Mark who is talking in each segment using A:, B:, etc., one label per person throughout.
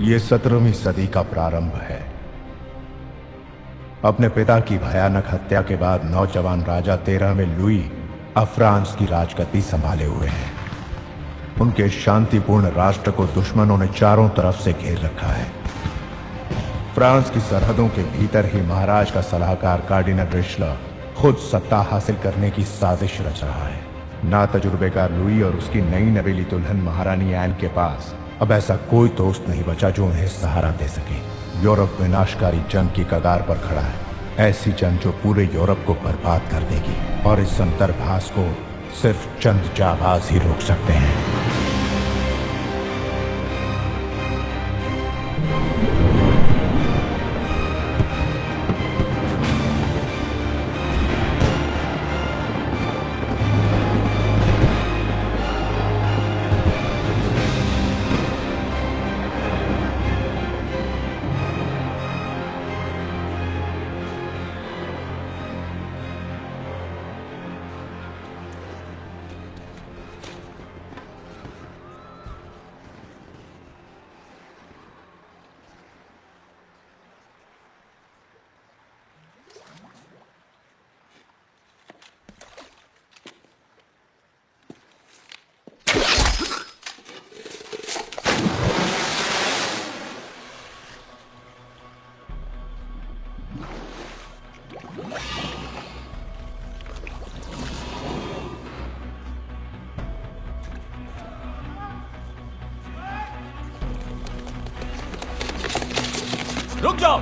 A: ये 17वीं सदी का प्रारंभ है। अपने पिता की भयानक हत्या के बाद नौजवान राजा 13वें लुई अब फ्रांस की राजगद्दी संभाले हुए हैं। उनके शांतिपूर्ण राष्ट्र को दुश्मनों ने चारों तरफ से घेर रखा है। फ्रांस की सरहदों के भीतर ही महाराज का सलाहकार कार्डिनल रिशला खुद सत्ता हासिल करने की साजिश रच रहा है। ना तजुर्बेकार लुई और उसकी नई नवेली दुल्हन महारानी एन के पास अब ऐसा कोई दोस्त नहीं बचा जो उन्हें सहारा दे सके। यूरोप विनाशकारी जंग की कगार पर खड़ा है, ऐसी जंग जो पूरे यूरोप को बर्बाद कर देगी, और इस अंतर्भास को सिर्फ चंद जाबाज ही रोक सकते हैं।
B: रुक जाओ।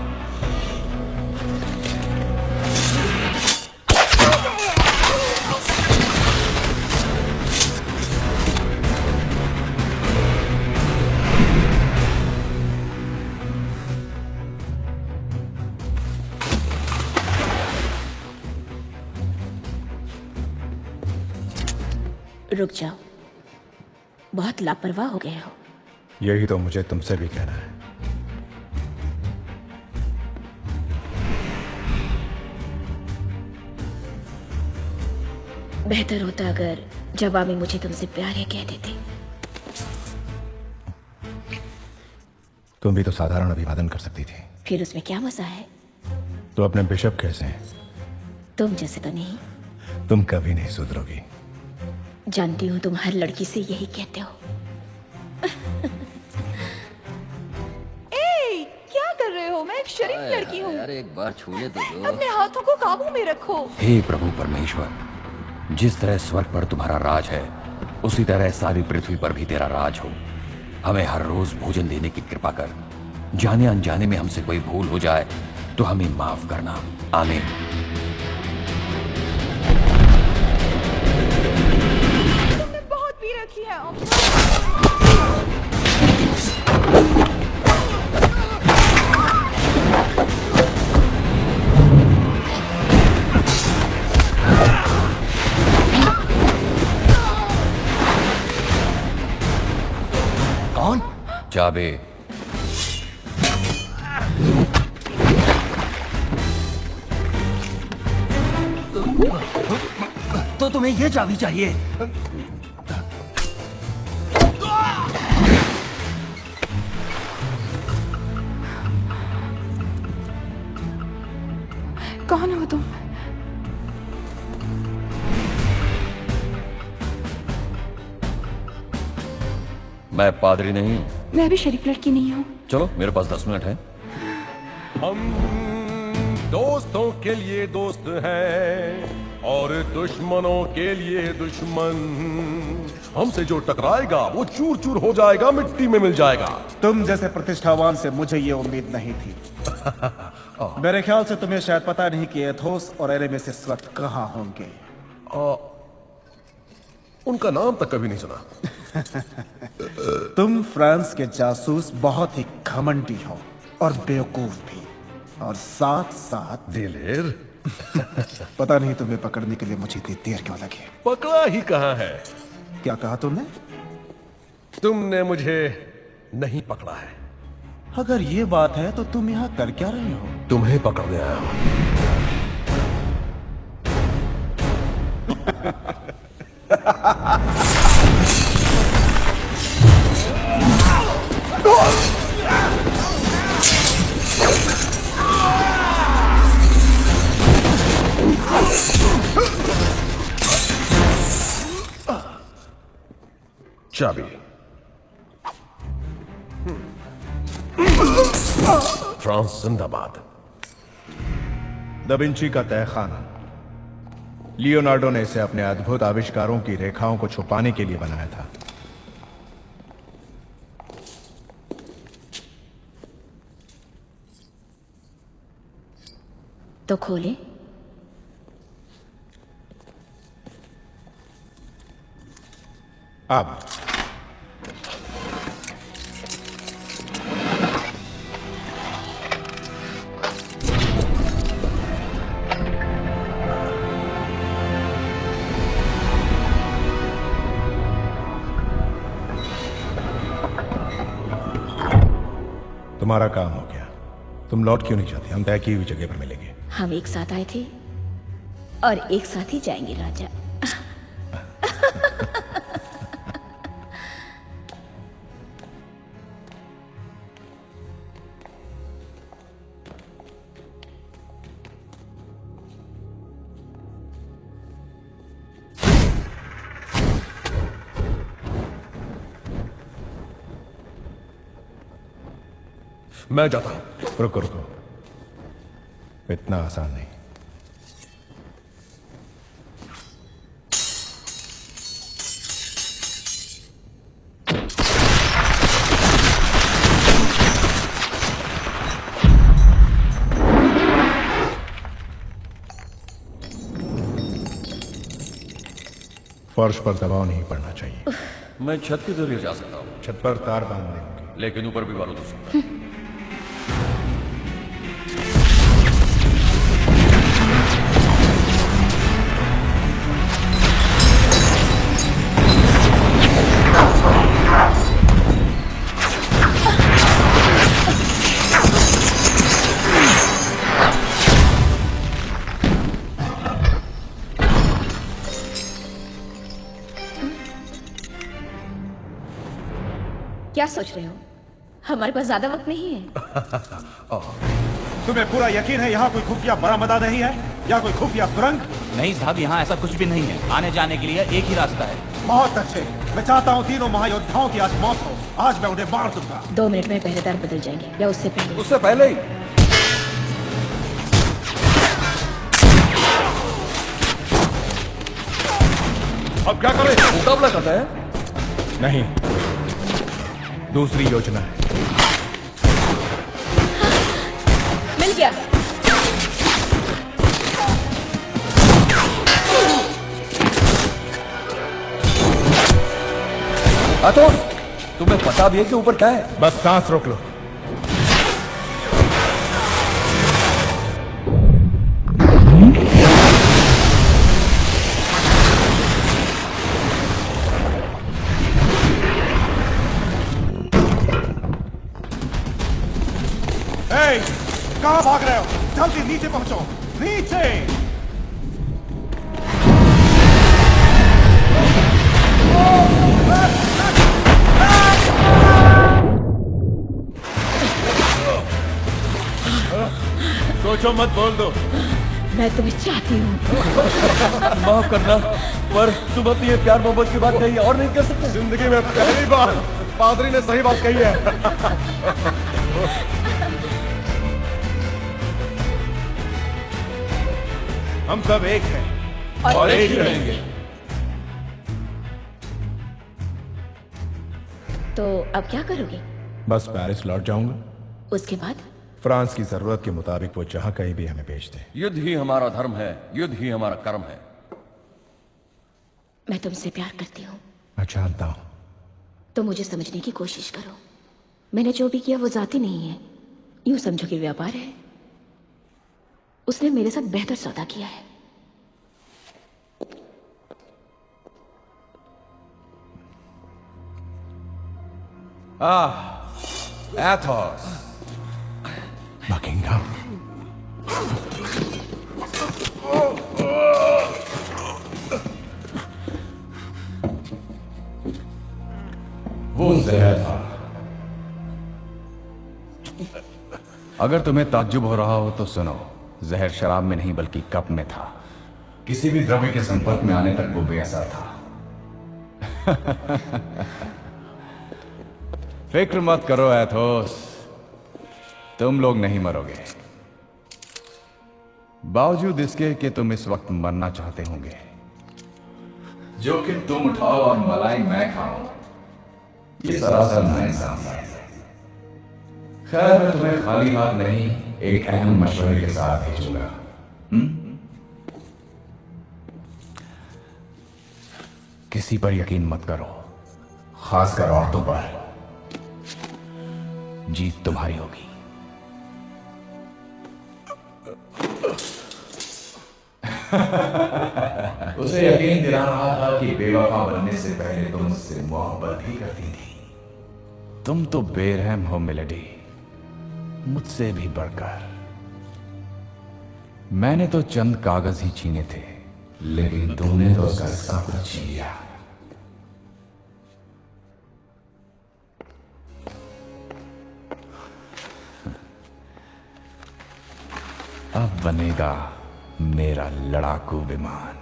C: रुक जाओ, बहुत लापरवाह हो गए हो।
A: यही तो मुझे तुमसे भी कहना है।
C: बेहतर होता अगर जवाब में मुझे तुमसे प्यार कह देते।
A: तुम भी तो साधारण अभिवादन कर सकती थी।
C: फिर उसमें क्या मजा है?
A: तो अपने बिशप कैसे हैं?
C: तुम जैसे तो नहीं।
A: तुम कभी नहीं सुधरोगी।
C: जानती हूँ तुम हर लड़की से यही कहते हो।
D: ए, क्या कर रहे हो? मैं एक शरीफ लड़की हूँ।
E: यार एक बार छूने तो दो।
D: अपने हाथों को काबू में रखो।
E: हे प्रभु परमेश्वर, जिस तरह स्वर्ग पर तुम्हारा राज है, उसी तरह सारी पृथ्वी पर भी तेरा राज हो। हमें हर रोज भोजन देने की कृपा कर। जाने अनजाने में हमसे कोई भूल हो जाए तो हमें माफ करना। आमीन।
D: तुमने बहुत पी रखी है।
E: कौन? जाबे।
B: तो तुम्हें ये चाबी चाहिए?
D: कौन हो तुम?
E: मैं पादरी नहीं हूँ।
D: मैं भी शरीफ लड़की नहीं हूँ।
E: चलो मेरे पास 10 मिनट है।
F: हम दोस्तों के लिए दोस्त हैं, और दुश्मनों के लिए दुश्मन। हमसे जो टकराएगा वो चूर चूर हो जाएगा, मिट्टी में मिल जाएगा।
G: तुम जैसे प्रतिष्ठावान से मुझे ये उम्मीद नहीं थी। मेरे ख्याल से तुम्हें शायद पता नहीं कि एथोस और एरेमिस इस वक्त कहाँ होंगे।
F: उनका नाम तक कभी नहीं सुना।
G: तुम फ्रांस के जासूस बहुत ही घमंडी हो और बेवकूफ भी, और साथ साथ
F: दिलेर।
G: पता नहीं तुम्हें पकड़ने के लिए मुझे इतनी देर क्यों लगी।
F: पकड़ा ही कहाँ है?
G: क्या कहा तुमने?
F: तुमने मुझे नहीं पकड़ा है।
G: अगर ये बात है तो तुम यहाँ कर क्या रहे हो?
F: तुम्हें पकड़ने आया हूं। चाबी। फ्रांस जिंदाबाद।
A: दा विंची का तहखाना। लियोनार्डो ने इसे अपने अद्भुत आविष्कारों की रेखाओं को छुपाने के लिए बनाया था।
C: तो खोले।
A: अब तुम्हारा काम हो गया। तुम लौट क्यों नहीं जाते? हम तय की हुई जगह पर मिलेंगे।
C: हम एक साथ आए थे और एक साथ ही जाएंगे राजा।
F: मैं जाता हूं।
A: रुको रुको, इतना आसान नहीं। फर्श पर दबाव नहीं पड़ना चाहिए।
E: मैं छत के जरिए जा सकता हूँ,
A: छत पर तार बांधने होंगे।
E: लेकिन ऊपर भी बारूद हो सकता है।
C: क्या सोच रहे हो? हमारे पास ज्यादा वक्त नहीं है।
G: तुम्हें पूरा यकीन है यहाँ कोई खुफिया बरामदा नहीं है या कोई खुफिया सुरंग?
B: नहीं साहब, यहाँ ऐसा कुछ भी नहीं है। आने जाने के लिए एक ही रास्ता है।
G: बहुत अच्छे। मैं चाहता हूँ तीनों महायोद्धाओं की आज मौत हो। आज मैं उन्हें मार दूंगा।
C: 2 मिनट में पहरेदार बदल जाएंगे या उससे पहले।
E: उससे पहले ही
F: अब क्या करें?
E: मुकाबला करता है।
A: नहीं, दूसरी योजना है।
C: मिल गया।
E: अतोस, तुम्हें पता भी है कि ऊपर क्या है?
A: बस सांस रोक लो।
G: कहाँ भाग रहे हो? जल्दी नीचे पहुंचो। नीचे।
F: सोचो मत, बोल दो।
C: मैं तुम्हें चाहती हूँ।
E: माफ करना, पर तुम अपनी ये प्यार मोहब्बत की बात कही और नहीं कर सकते।
F: जिंदगी में पहली बार पादरी ने सही बात कही है।
A: हम सब एक हैं।
F: और एक ही रहेंगे।
C: तो अब क्या करोगे?
A: बस पेरिस लौट जाऊंगा।
C: उसके बाद?
A: फ्रांस की जरूरत के मुताबिक वो जहां कहीं भी हमें भेज दे।
E: युद्ध ही हमारा धर्म है, युद्ध ही हमारा कर्म है।
C: मैं तुमसे प्यार करती हूँ।
A: मैं जानता हूं।
C: तो मुझे समझने की कोशिश करो। मैंने जो भी किया वो जाति नहीं है, यूं समझो कि व्यापार है। उसने मेरे साथ बेहतर सौदा किया है।
F: एथोस।
A: बकिंघम।
F: वो जहर था।
H: अगर तुम्हें ताज्जुब हो रहा हो तो सुनो, जहर शराब में नहीं बल्कि कप में था। किसी भी द्रव्य के संपर्क में आने तक वो बेअसर था। फिक्र मत करो एथोस, तुम लोग नहीं मरोगे। बावजूद इसके कि तुम इस वक्त मरना चाहते होंगे। जोखिम तुम उठाओ और मलाई मैं खाऊं, ये सरासर नाइंसाफी है। खैर, मैं तुम्हें खाली हाथ नहीं, एक अहम मशवरे के साथ भेजूंगा। किसी पर यकीन मत करो, खासकर औरतों पर। जीत तुम्हारी होगी। उसे यकीन दिला रहा था कि बेवफा बनने से पहले तुम उससे मोहब्बत भी करती थी। तुम तो बेरहम हो मिलेडी, मुझसे भी बढ़कर। मैंने तो चंद कागज ही छीने थे, लेकिन तुमने तो उसका सब कुछ छीन लिया। अब बनेगा मेरा लड़ाकू विमान।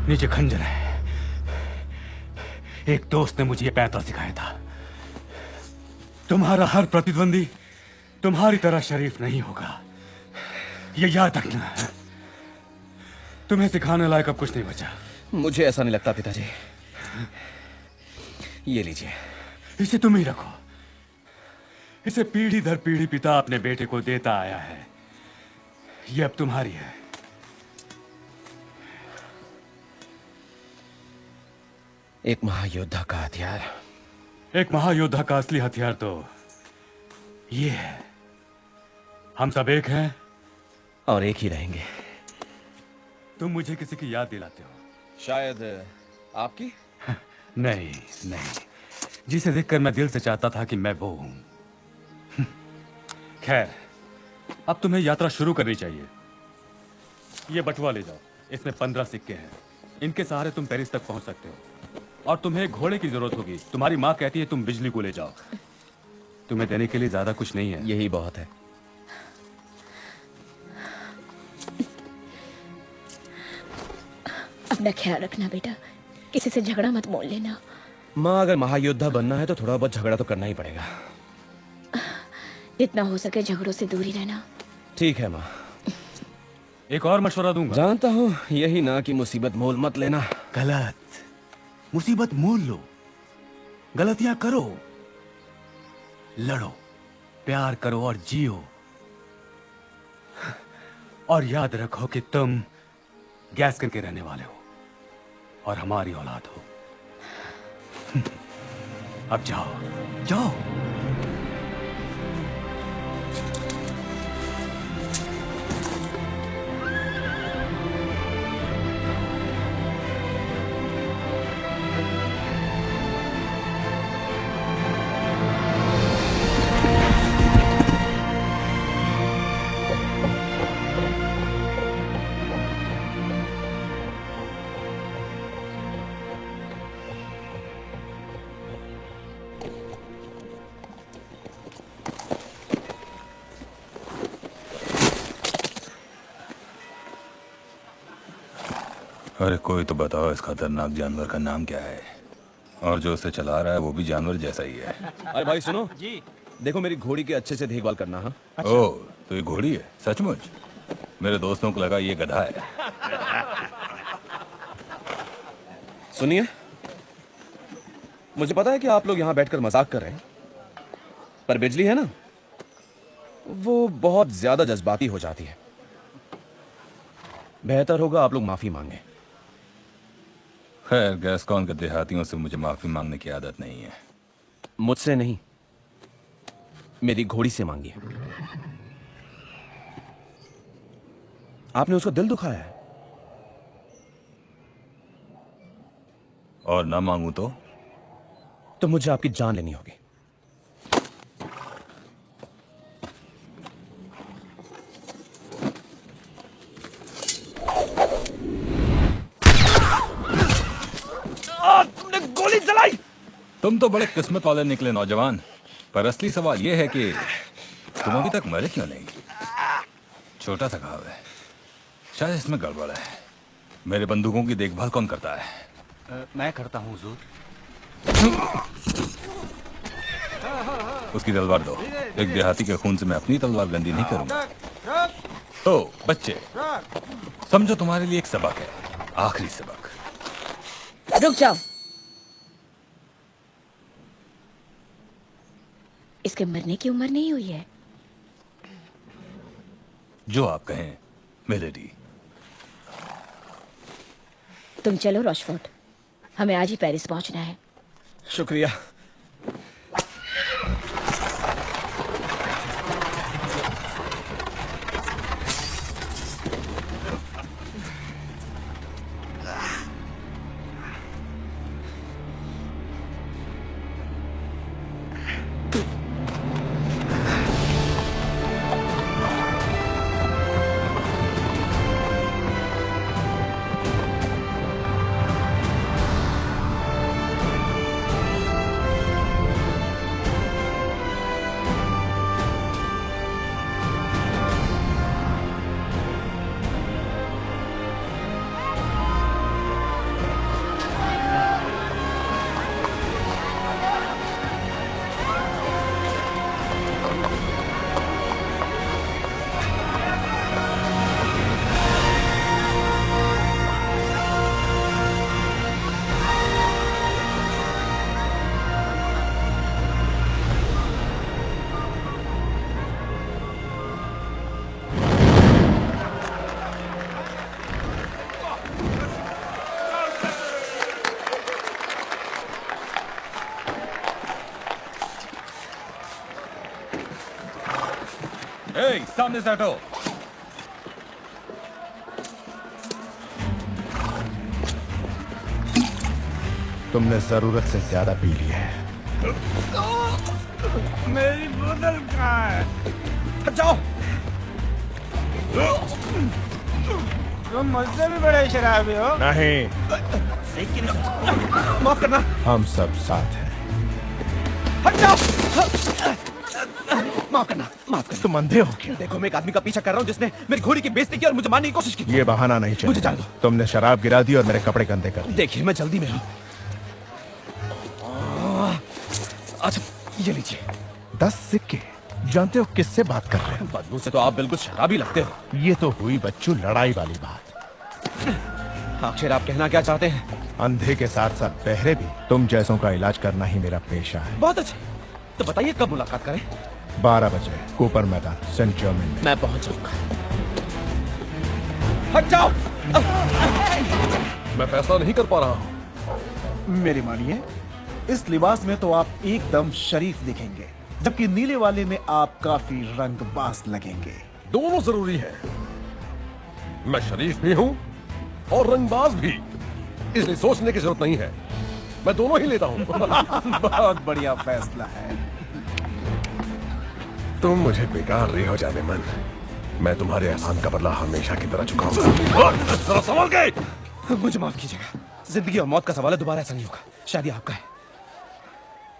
I: नीचे खंजर है। एक दोस्त ने मुझे ये पैंतरा सिखाया था। तुम्हारा हर प्रतिद्वंदी तुम्हारी तरह शरीफ नहीं होगा, ये याद रखना। तुम्हें सिखाने लायक अब कुछ नहीं बचा।
J: मुझे ऐसा नहीं लगता पिताजी। ये लीजिए।
I: इसे तुम ही रखो। इसे पीढ़ी दर पीढ़ी पिता अपने बेटे को देता आया है। ये अब तुम्हारी है।
J: एक महायोद्धा का हथियार।
I: एक महायोद्धा का असली हथियार तो ये है। हम सब एक हैं
J: और एक ही रहेंगे।
I: तुम मुझे किसी की याद दिलाते हो।
J: शायद आपकी?
I: नहीं नहीं, जिसे देखकर मैं दिल से चाहता था कि मैं वो हूं। खैर, अब तुम्हें यात्रा शुरू करनी चाहिए। ये बटुआ ले जाओ, इसमें 15 सिक्के हैं। इनके सहारे तुम पेरिस तक पहुंच सकते हो। और तुम्हें घोड़े की जरूरत होगी। तुम्हारी माँ कहती है तुम बिजली को ले जाओ। तुम्हें देने के लिए ज्यादा कुछ नहीं है।
J: यही बहुत है।
C: अपना ख्याल रखना बेटा, किसी से झगड़ा मत मोल लेना।
J: माँ, अगर महायोद्धा बनना है तो थोड़ा बहुत झगड़ा तो करना ही पड़ेगा।
C: जितना हो सके झगड़ों से दूर ही रहना।
J: ठीक है माँ।
I: एक और मशवरा दूंगा।
J: जानता हूँ, यही ना कि मुसीबत मोल मत लेना।
I: गलत। मुसीबत मोल लो, गलतियां करो, लड़ो, प्यार करो और जियो। और याद रखो कि तुम गैस्कन के रहने वाले हो और हमारी औलाद हो। अब जाओ जाओ।
H: अरे कोई तो बताओ इस खतरनाक जानवर का नाम क्या है? और जो उसे चला रहा है वो भी जानवर जैसा ही है।
J: अरे भाई सुनो जी, देखो मेरी घोड़ी की अच्छे से देखभाल करना। हाँ
H: ओ, तो ये घोड़ी है सचमुच? मेरे दोस्तों को लगा ये गधा है।
J: सुनिए, मुझे पता है कि आप लोग यहाँ बैठकर मजाक कर रहे हैं, पर बिजली है ना, वो बहुत ज्यादा जज्बाती हो जाती है। बेहतर होगा आप लोग माफी मांगे।
H: खैर गैस्कॉन के देहातियों से मुझे माफी मांगने की आदत नहीं है।
J: मुझसे नहीं, मेरी घोड़ी से मांगिए। आपने उसका दिल दुखाया है।
H: और ना मांगू तो
J: मुझे आपकी जान लेनी होगी। तुमने गोली चलाई।
H: तुम तो बड़े किस्मत वाले निकले नौजवान, पर असली सवाल यह है कि तुम अभी तक मरे क्यों नहीं? छोटा सा घाव है, शायद इसमें गड़बड़ है। मेरे बंदूकों की देखभाल कौन करता है?
B: मैं करता हूँ हुजूर।
H: उसकी तलवार दो। एक देहाती के खून से मैं अपनी तलवार गंदी नहीं करूंगा। तो बच्चे, समझो तुम्हारे लिए एक सबक है, आखिरी सबक।
C: रुक जाओ। इसके मरने की उम्र नहीं हुई है।
H: जो आप कहें मिलेडी।
C: तुम चलो रॉशफोर्ड, हमें आज ही पेरिस पहुंचना है।
J: शुक्रिया।
H: सामने से हटो।
A: तुमने जरूरत से ज्यादा पी लिया है।
G: मेरी बोतल कहाँ है? जाओ। तुम मुझसे भी बड़े शराबी हो।
A: नहीं,
J: माफ करना।
A: हम सब साथ हैं।
J: हट जाओ। माफ करना, माफ करना।
A: तुम अंधे हो क्या?
J: देखो मैं एक आदमी का पीछा कर रहा हूँ जिसने मेरी घोड़ी की बेइज्जती की और मुझे मारने की कोशिश की।
A: ये बहाना नहीं
J: मुझे
A: चलेगा।
J: जान दो।
A: तुमने शराब गिरा दी और मेरे कपड़े गंदे कर दिए।
J: देखिए मैं जल्दी में हूँ। अच्छा ये लीजिए।
A: 10 सिक्के। जानते हो किससे बात कर रहे हो?
J: बदबू से तो आप बिल्कुल शराबी लगते हो।
A: ये तो हुई बच्चों लड़ाई वाली बात।
J: आखिर आप कहना क्या चाहते हैं?
A: अंधे के साथ साथ बहरे भी तुम जैसों का इलाज करना ही मेरा पेशा है।
J: बहुत अच्छे, तो बताइए कब मुलाकात करें?
A: 12 बजे कूपर मैदान, सेंट जर्मन में।
J: मैं पहुंच जाऊंगा। हट जाओ।
F: मैं फैसला नहीं कर पा रहा हूँ।
G: मेरी मानिए, इस लिबास में तो आप एकदम शरीफ दिखेंगे, जबकि नीले वाले में आप काफी रंगबाज लगेंगे।
F: दोनों जरूरी है। मैं शरीफ भी हूँ और रंगबाज भी, इसलिए सोचने की जरूरत नहीं है। मैं दोनों ही लेता हूँ।
G: बहुत बढ़िया फैसला है।
F: तुम मुझे बेकार रही हो जाने मन। मैं तुम्हारे एहसान का बदला हमेशा की तरह चुकाऊंगा। जरा संभल के।
J: मुझे माफ कीजिएगा, जिंदगी और मौत का सवाल है, दोबारा ऐसा नहीं होगा। शायद ये आपका है।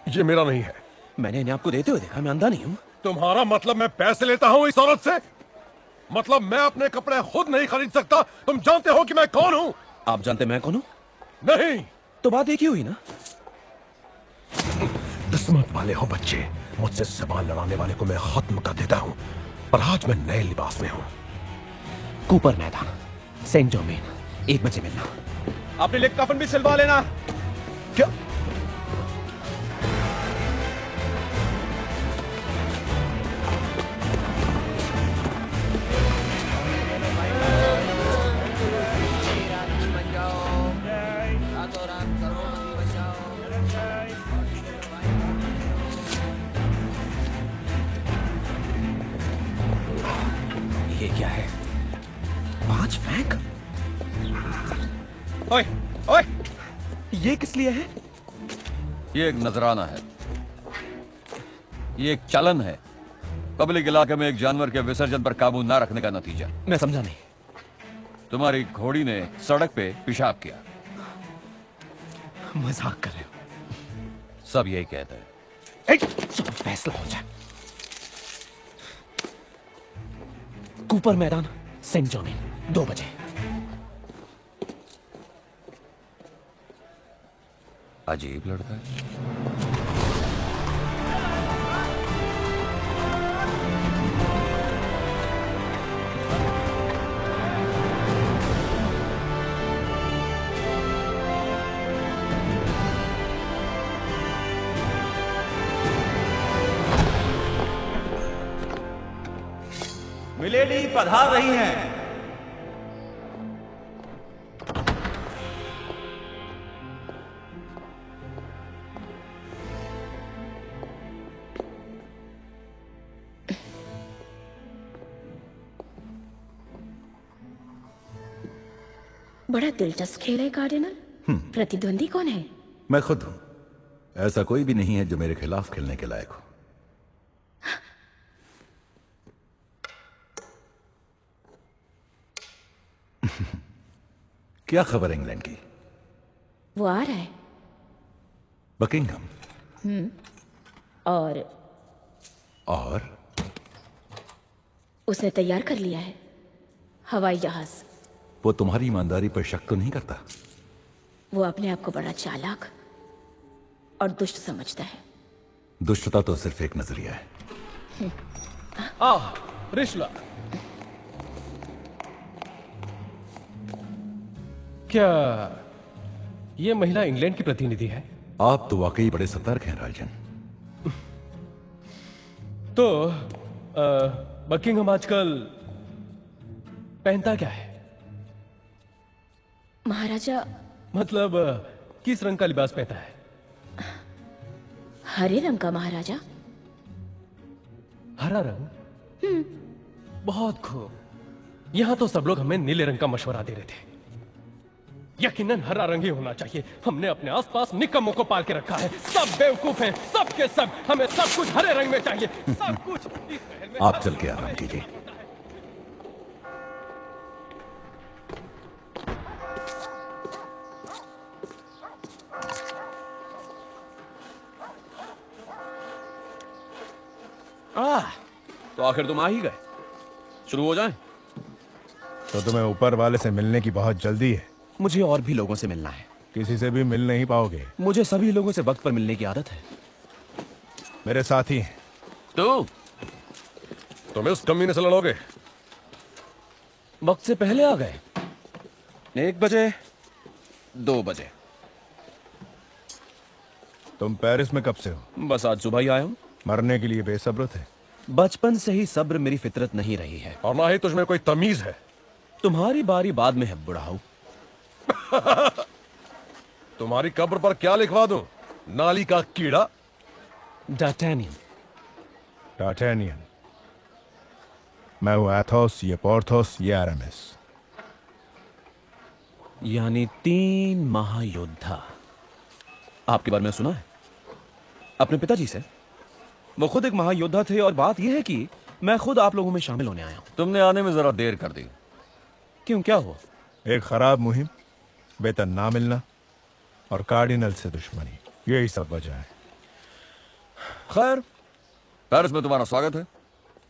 F: ये मेरा नहीं है।
J: मैंने इन्हें आपको देते हुए देखा, मैं अंधा नहीं हूँ।
F: तुम्हारा मतलब मैं पैसे लेता हूँ इस औरत से? मतलब मैं अपने कपड़े खुद नहीं खरीद सकता? तुम जानते हो कि मैं कौन हूँ?
J: आप जानते मैं कौन हूं?
F: नहीं।
J: तो बात एक ही हुई ना।
F: किस्मत वाले हो बच्चे, मुझसे सवाल लड़ाने वाले को मैं खत्म कर देता हूं, पर आज मैं नए लिबास में हूं।
J: कूपर मैदान, सेंट डोमेन, 1 बजे मिलना। अपने लिए कफन भी सिलवा लेना।
F: क्या?
J: ये क्या है? 5 फेंक? ओए, ओए, ये किस लिए है?
E: ये एक नजराना है, ये एक चलन है। पब्लिक इलाके में एक जानवर के विसर्जन पर काबू ना रखने का नतीजा।
J: मैं समझा नहीं।
E: तुम्हारी घोड़ी ने सड़क पे पेशाब किया।
J: मजाक कर रहे हो?
E: सब यही कहते हैं।
J: चलो फैसला हो जाए। कूपर मैदान, सेंट जॉनी, 2 बजे।
E: अजीब लड़का है।
B: मिलेडी पधार रही हैं।
C: बड़ा दिलचस्प खेल है कार्डिनल। प्रतिद्वंदी कौन है?
A: मैं खुद हूं। ऐसा कोई भी नहीं है जो मेरे खिलाफ खेलने के लायक हो। क्या खबर इंग्लैंड की?
C: वो आ रहा है।
A: बकिंघम।
C: और उसने तैयार कर लिया है हवाई जहाज।
A: वो तुम्हारी ईमानदारी पर शक तो नहीं करता?
C: वो अपने आप को बड़ा चालाक और दुष्ट समझता है।
A: दुष्टता तो सिर्फ एक नजरिया है।
F: रिश्ला, क्या ये महिला इंग्लैंड की प्रतिनिधि है?
A: आप तो वाकई बड़े सतर्क हैं राजन।
F: तो बकिंघम आजकल पहनता क्या है?
C: महाराजा
F: मतलब किस रंग का लिबास पहनता है?
C: हरे रंग का महाराजा।
F: हरा रंग? बहुत खूब। यहां तो सब लोग हमें नीले रंग का मशवरा दे रहे थे। यकीनन हरा रंग ही होना चाहिए। हमने अपने आसपास निकम्मों को पाल के रखा है। सब बेवकूफ हैं, सब के सब। हमें सब कुछ हरे रंग में चाहिए, सब कुछ। इस महल में
A: आप चल के आराम कीजिए।
J: तो आखिर तुम आ ही गए। शुरू हो जाएं?
A: तो तुम्हें ऊपर वाले से मिलने की बहुत जल्दी है?
J: मुझे और भी लोगों से मिलना है।
A: किसी से भी मिल नहीं पाओगे।
J: मुझे सभी लोगों से वक्त पर मिलने की आदत है।
A: मेरे साथी हैं।
F: तुम इस कमीने से लड़ोगे?
J: वक्त से पहले आ गए। 1 बजे, 2 बजे।
A: तुम पेरिस में कब से हो?
J: बस आज सुबह ही आया हूं।
A: मरने के लिए बेसब्र थे?
J: बचपन से ही सब्र मेरी फितरत नहीं रही है।
F: और ना ही तुझमें कोई तमीज है।
J: तुम्हारी बारी बाद में है बुढ़ाऊ।
F: तुम्हारी कब्र पर क्या लिखवा दूं? नाली का कीड़ा?
J: डार्टेनियन।
A: डार्टेनियन। मैं हूं एथोस, ये पोर्थोस, ये अरामिस।
J: यानी 3 महायोद्धा। आपके बारे में सुना है अपने पिताजी से। वो खुद एक महायोद्धा थे और बात यह है कि मैं खुद आप लोगों में शामिल होने आया हूं।
E: तुमने आने में जरा देर कर दी।
J: क्यों, क्या हुआ?
A: एक खराब मुहिम, वेतन ना मिलना और कार्डिनल से दुश्मनी, यही सब वजह है।
J: खैर,
E: पेरिस में तुम्हारा स्वागत है।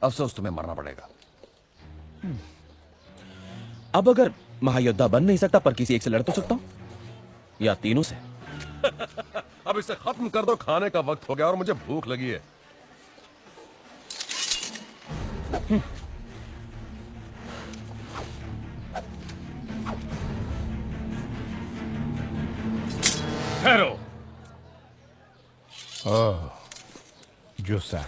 E: अफसोस तुम्हें मरना पड़ेगा।
J: अब अगर महायोद्धा बन नहीं सकता पर किसी एक से लड़ तो सकता हूं, या तीनों से।
K: अब इसे खत्म कर दो, खाने का वक्त हो गया और मुझे भूख लगी है।
I: ठहरो।
A: ओह, जूसा।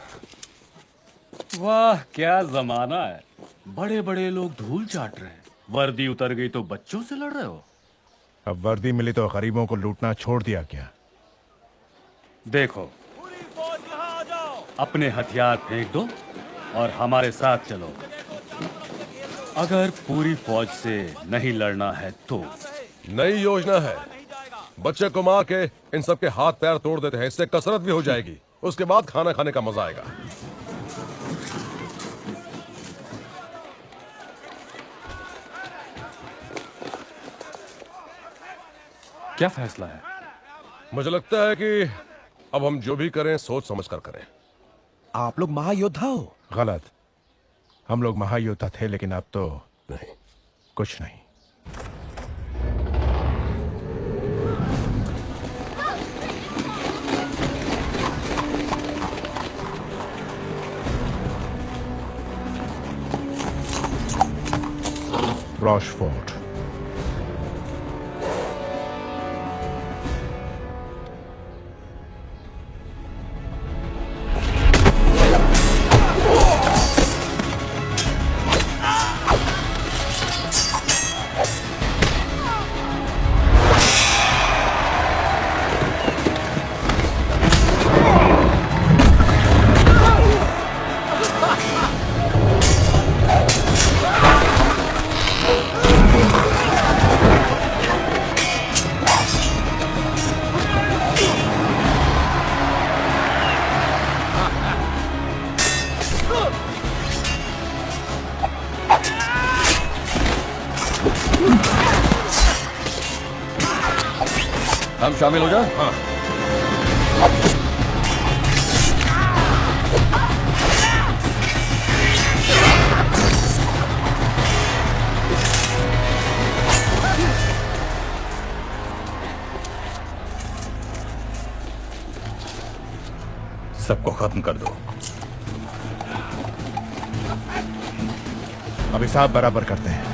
I: वाह क्या जमाना है, बड़े बड़े लोग धूल चाट रहे हैं, वर्दी उतर गई तो बच्चों से लड़ रहे हो।
A: अब वर्दी मिली तो गरीबों को लूटना छोड़ दिया क्या?
I: देखो, अपने हथियार फेंक दो और हमारे साथ चलो। अगर पूरी फौज से नहीं लड़ना है तो
K: नई योजना है, बच्चे को मार के इन सबके हाथ पैर तोड़ देते हैं, इससे कसरत भी हो जाएगी, उसके बाद खाना खाने का मजा आएगा।
I: क्या फैसला है?
K: मुझे लगता है कि अब हम जो भी करें सोच समझ कर करें।
J: आप लोग महायोद्धा हो।
A: गलत, हम लोग महायोद्धा थे लेकिन अब तो
K: नहीं,
A: कुछ नहीं। रॉशफोर्ट।
E: हम शामिल हो जाए।
K: हाँ।
I: सबको खत्म कर दो।
A: अब हिसाब बराबर करते हैं।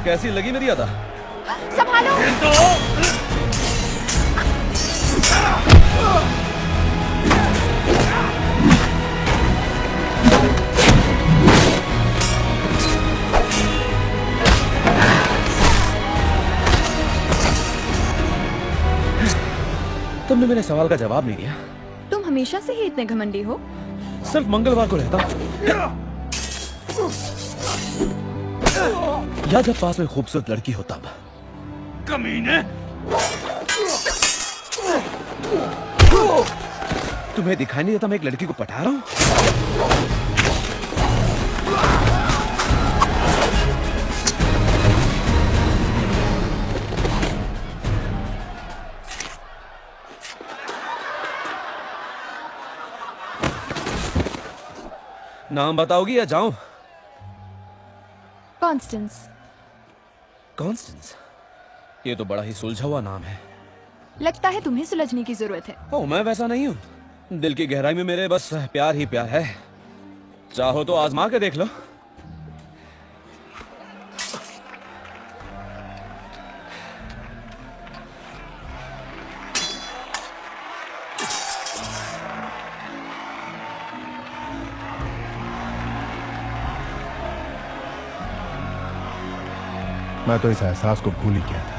J: कैसी लगी मेरी अदा?
D: संभालो।
J: तुमने मेरे सवाल का जवाब नहीं दिया।
D: तुम हमेशा से ही इतने घमंडी हो।
J: सिर्फ मंगलवार को रहता हूं, या जब पास में खूबसूरत लड़की हो तब।
I: कमीने!
J: तुम्हें दिखाई नहीं देता मैं एक लड़की को पटा रहा हूं? नाम बताओगी या जाऊं?
D: कॉन्स्टेंस।
J: कॉन्स्टेंस, ये तो बड़ा ही सुलझा हुआ नाम है।
D: लगता है तुम्हें सुलझने की जरूरत है।
J: ओ, मैं वैसा नहीं हूं। दिल की गहराई में मेरे बस प्यार ही प्यार है। चाहो तो आजमा के देख लो।
A: मैं तो इस एहसास को भूल ही गया था।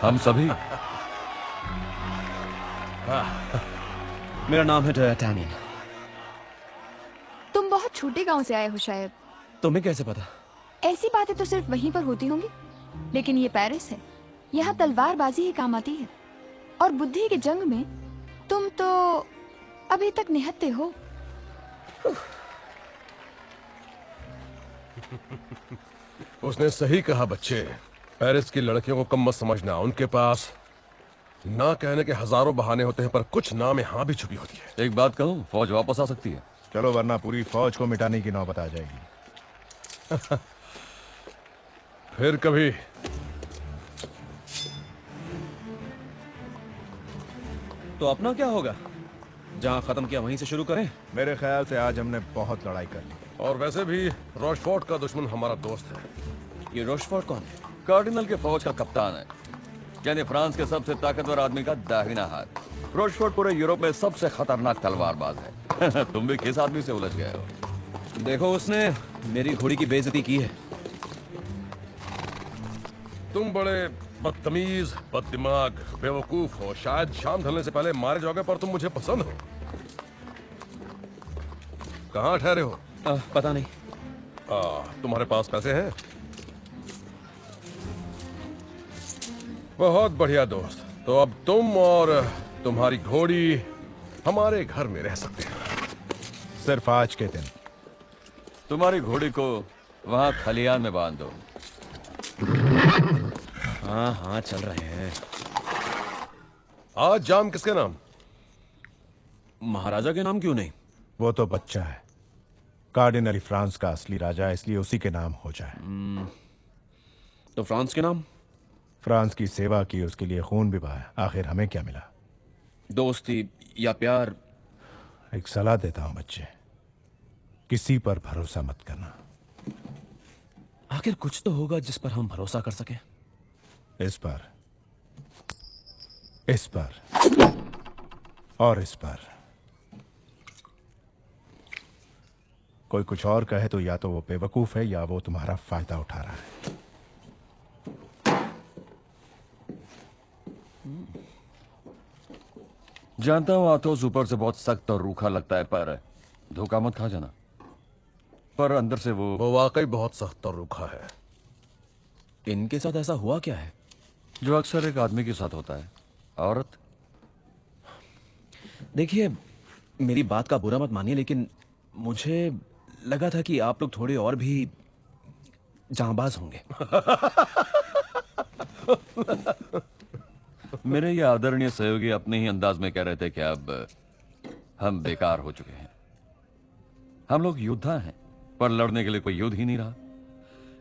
E: हम सभी।
J: मेरा नाम है ड'Artagnan।
D: तुम बहुत छोटे गांव से आए हो शायद।
J: तुम्हें कैसे पता?
D: ऐसी बातें तो सिर्फ वहीं पर होती होंगी, लेकिन ये पेरिस है, यहाँ तलवारबाजी ही काम आती है। और बुद्धि के जंग में तुम तो अभी तक निहत्थे हो।
K: उसने सही कहा बच्चे। पेरिस की लड़कियों को कम मत समझना। उनके पास ना कहने के हजारों बहाने होते हैं, पर कुछ ना में हाँ भी छुपी होती है।
E: एक बात कहूं, फौज वापस आ सकती है।
A: चलो, वरना पूरी फौज को मिटाने की नौबत आ जाएगी।
K: फिर कभी।
J: तो अपना क्या होगा? जहां खत्म किया वहीं से शुरू करें।
A: मेरे ख्याल से आज हमने बहुत लड़ाई कर ली।
K: और वैसे भी रोशफोर्ट का दुश्मन हमारा दोस्त है।
J: ये रोशफोर्ट कौन है?
E: कार्डिनल के फौज का कप्तान है, यानी फ्रांस के सबसे ताकतवर आदमी का दाहिना हाथ। रोशफोर्ट पूरे यूरोप में सबसे खतरनाक तलवारबाज है। तुम भी किस आदमी से उलझ गए हो?
J: देखो, उसने मेरी घोड़ी की बेइज्जती की है।
K: तुम बड़े बदतमीज, बददिमाग, बेवकूफ हो। शायद शाम ढलने से पहले मारे जाओगे, पर तुम मुझे पसंद हो। कहाँ ठहरे हो?
J: पता नहीं।
K: तुम्हारे पास पैसे हैं? बहुत बढ़िया दोस्त। तो अब तुम और तुम्हारी घोड़ी हमारे घर में रह सकते हैं,
A: सिर्फ आज के दिन।
E: तुम्हारी घोड़ी को वहां खलियान में बांध दो।
J: हाँ हाँ, चल रहे हैं।
K: आज जाम किसके नाम?
J: महाराजा के नाम क्यों नहीं?
A: वो तो बच्चा है। कार्डिनल फ्रांस का असली राजा है, इसलिए उसी के नाम हो जाए।
J: तो फ्रांस के नाम?
A: फ्रांस की सेवा की, उसके लिए खून भी बहाया। आखिर हमें क्या मिला?
J: दोस्ती या प्यार?
A: एक सलाह देता हूं बच्चे, किसी पर भरोसा मत करना।
J: आखिर कुछ तो होगा जिस पर हम भरोसा कर सकें।
A: इस पर, इस पर और इस पर। कोई कुछ और कहे तो या तो वो बेवकूफ है या वो तुम्हारा फायदा उठा रहा है।
E: जानता हूं आथोस ऊपर से बहुत सख्त और रूखा लगता है, पर धोखा मत खा जाना। पर अंदर से वो
K: वाकई बहुत सख्त और रूखा है।
J: इनके साथ ऐसा हुआ क्या है
E: जो अक्सर एक आदमी के साथ होता है? औरत।
J: देखिए, मेरी बात का बुरा मत मानिए, लेकिन मुझे लगा था कि आप लोग थोड़े और भी जांबाज होंगे।
E: मेरे ये आदरणीय सहयोगी अपने ही अंदाज में कह रहे थे कि अब हम बेकार हो चुके हैं। हम लोग योद्धा हैं, पर लड़ने के लिए कोई युद्ध ही नहीं रहा।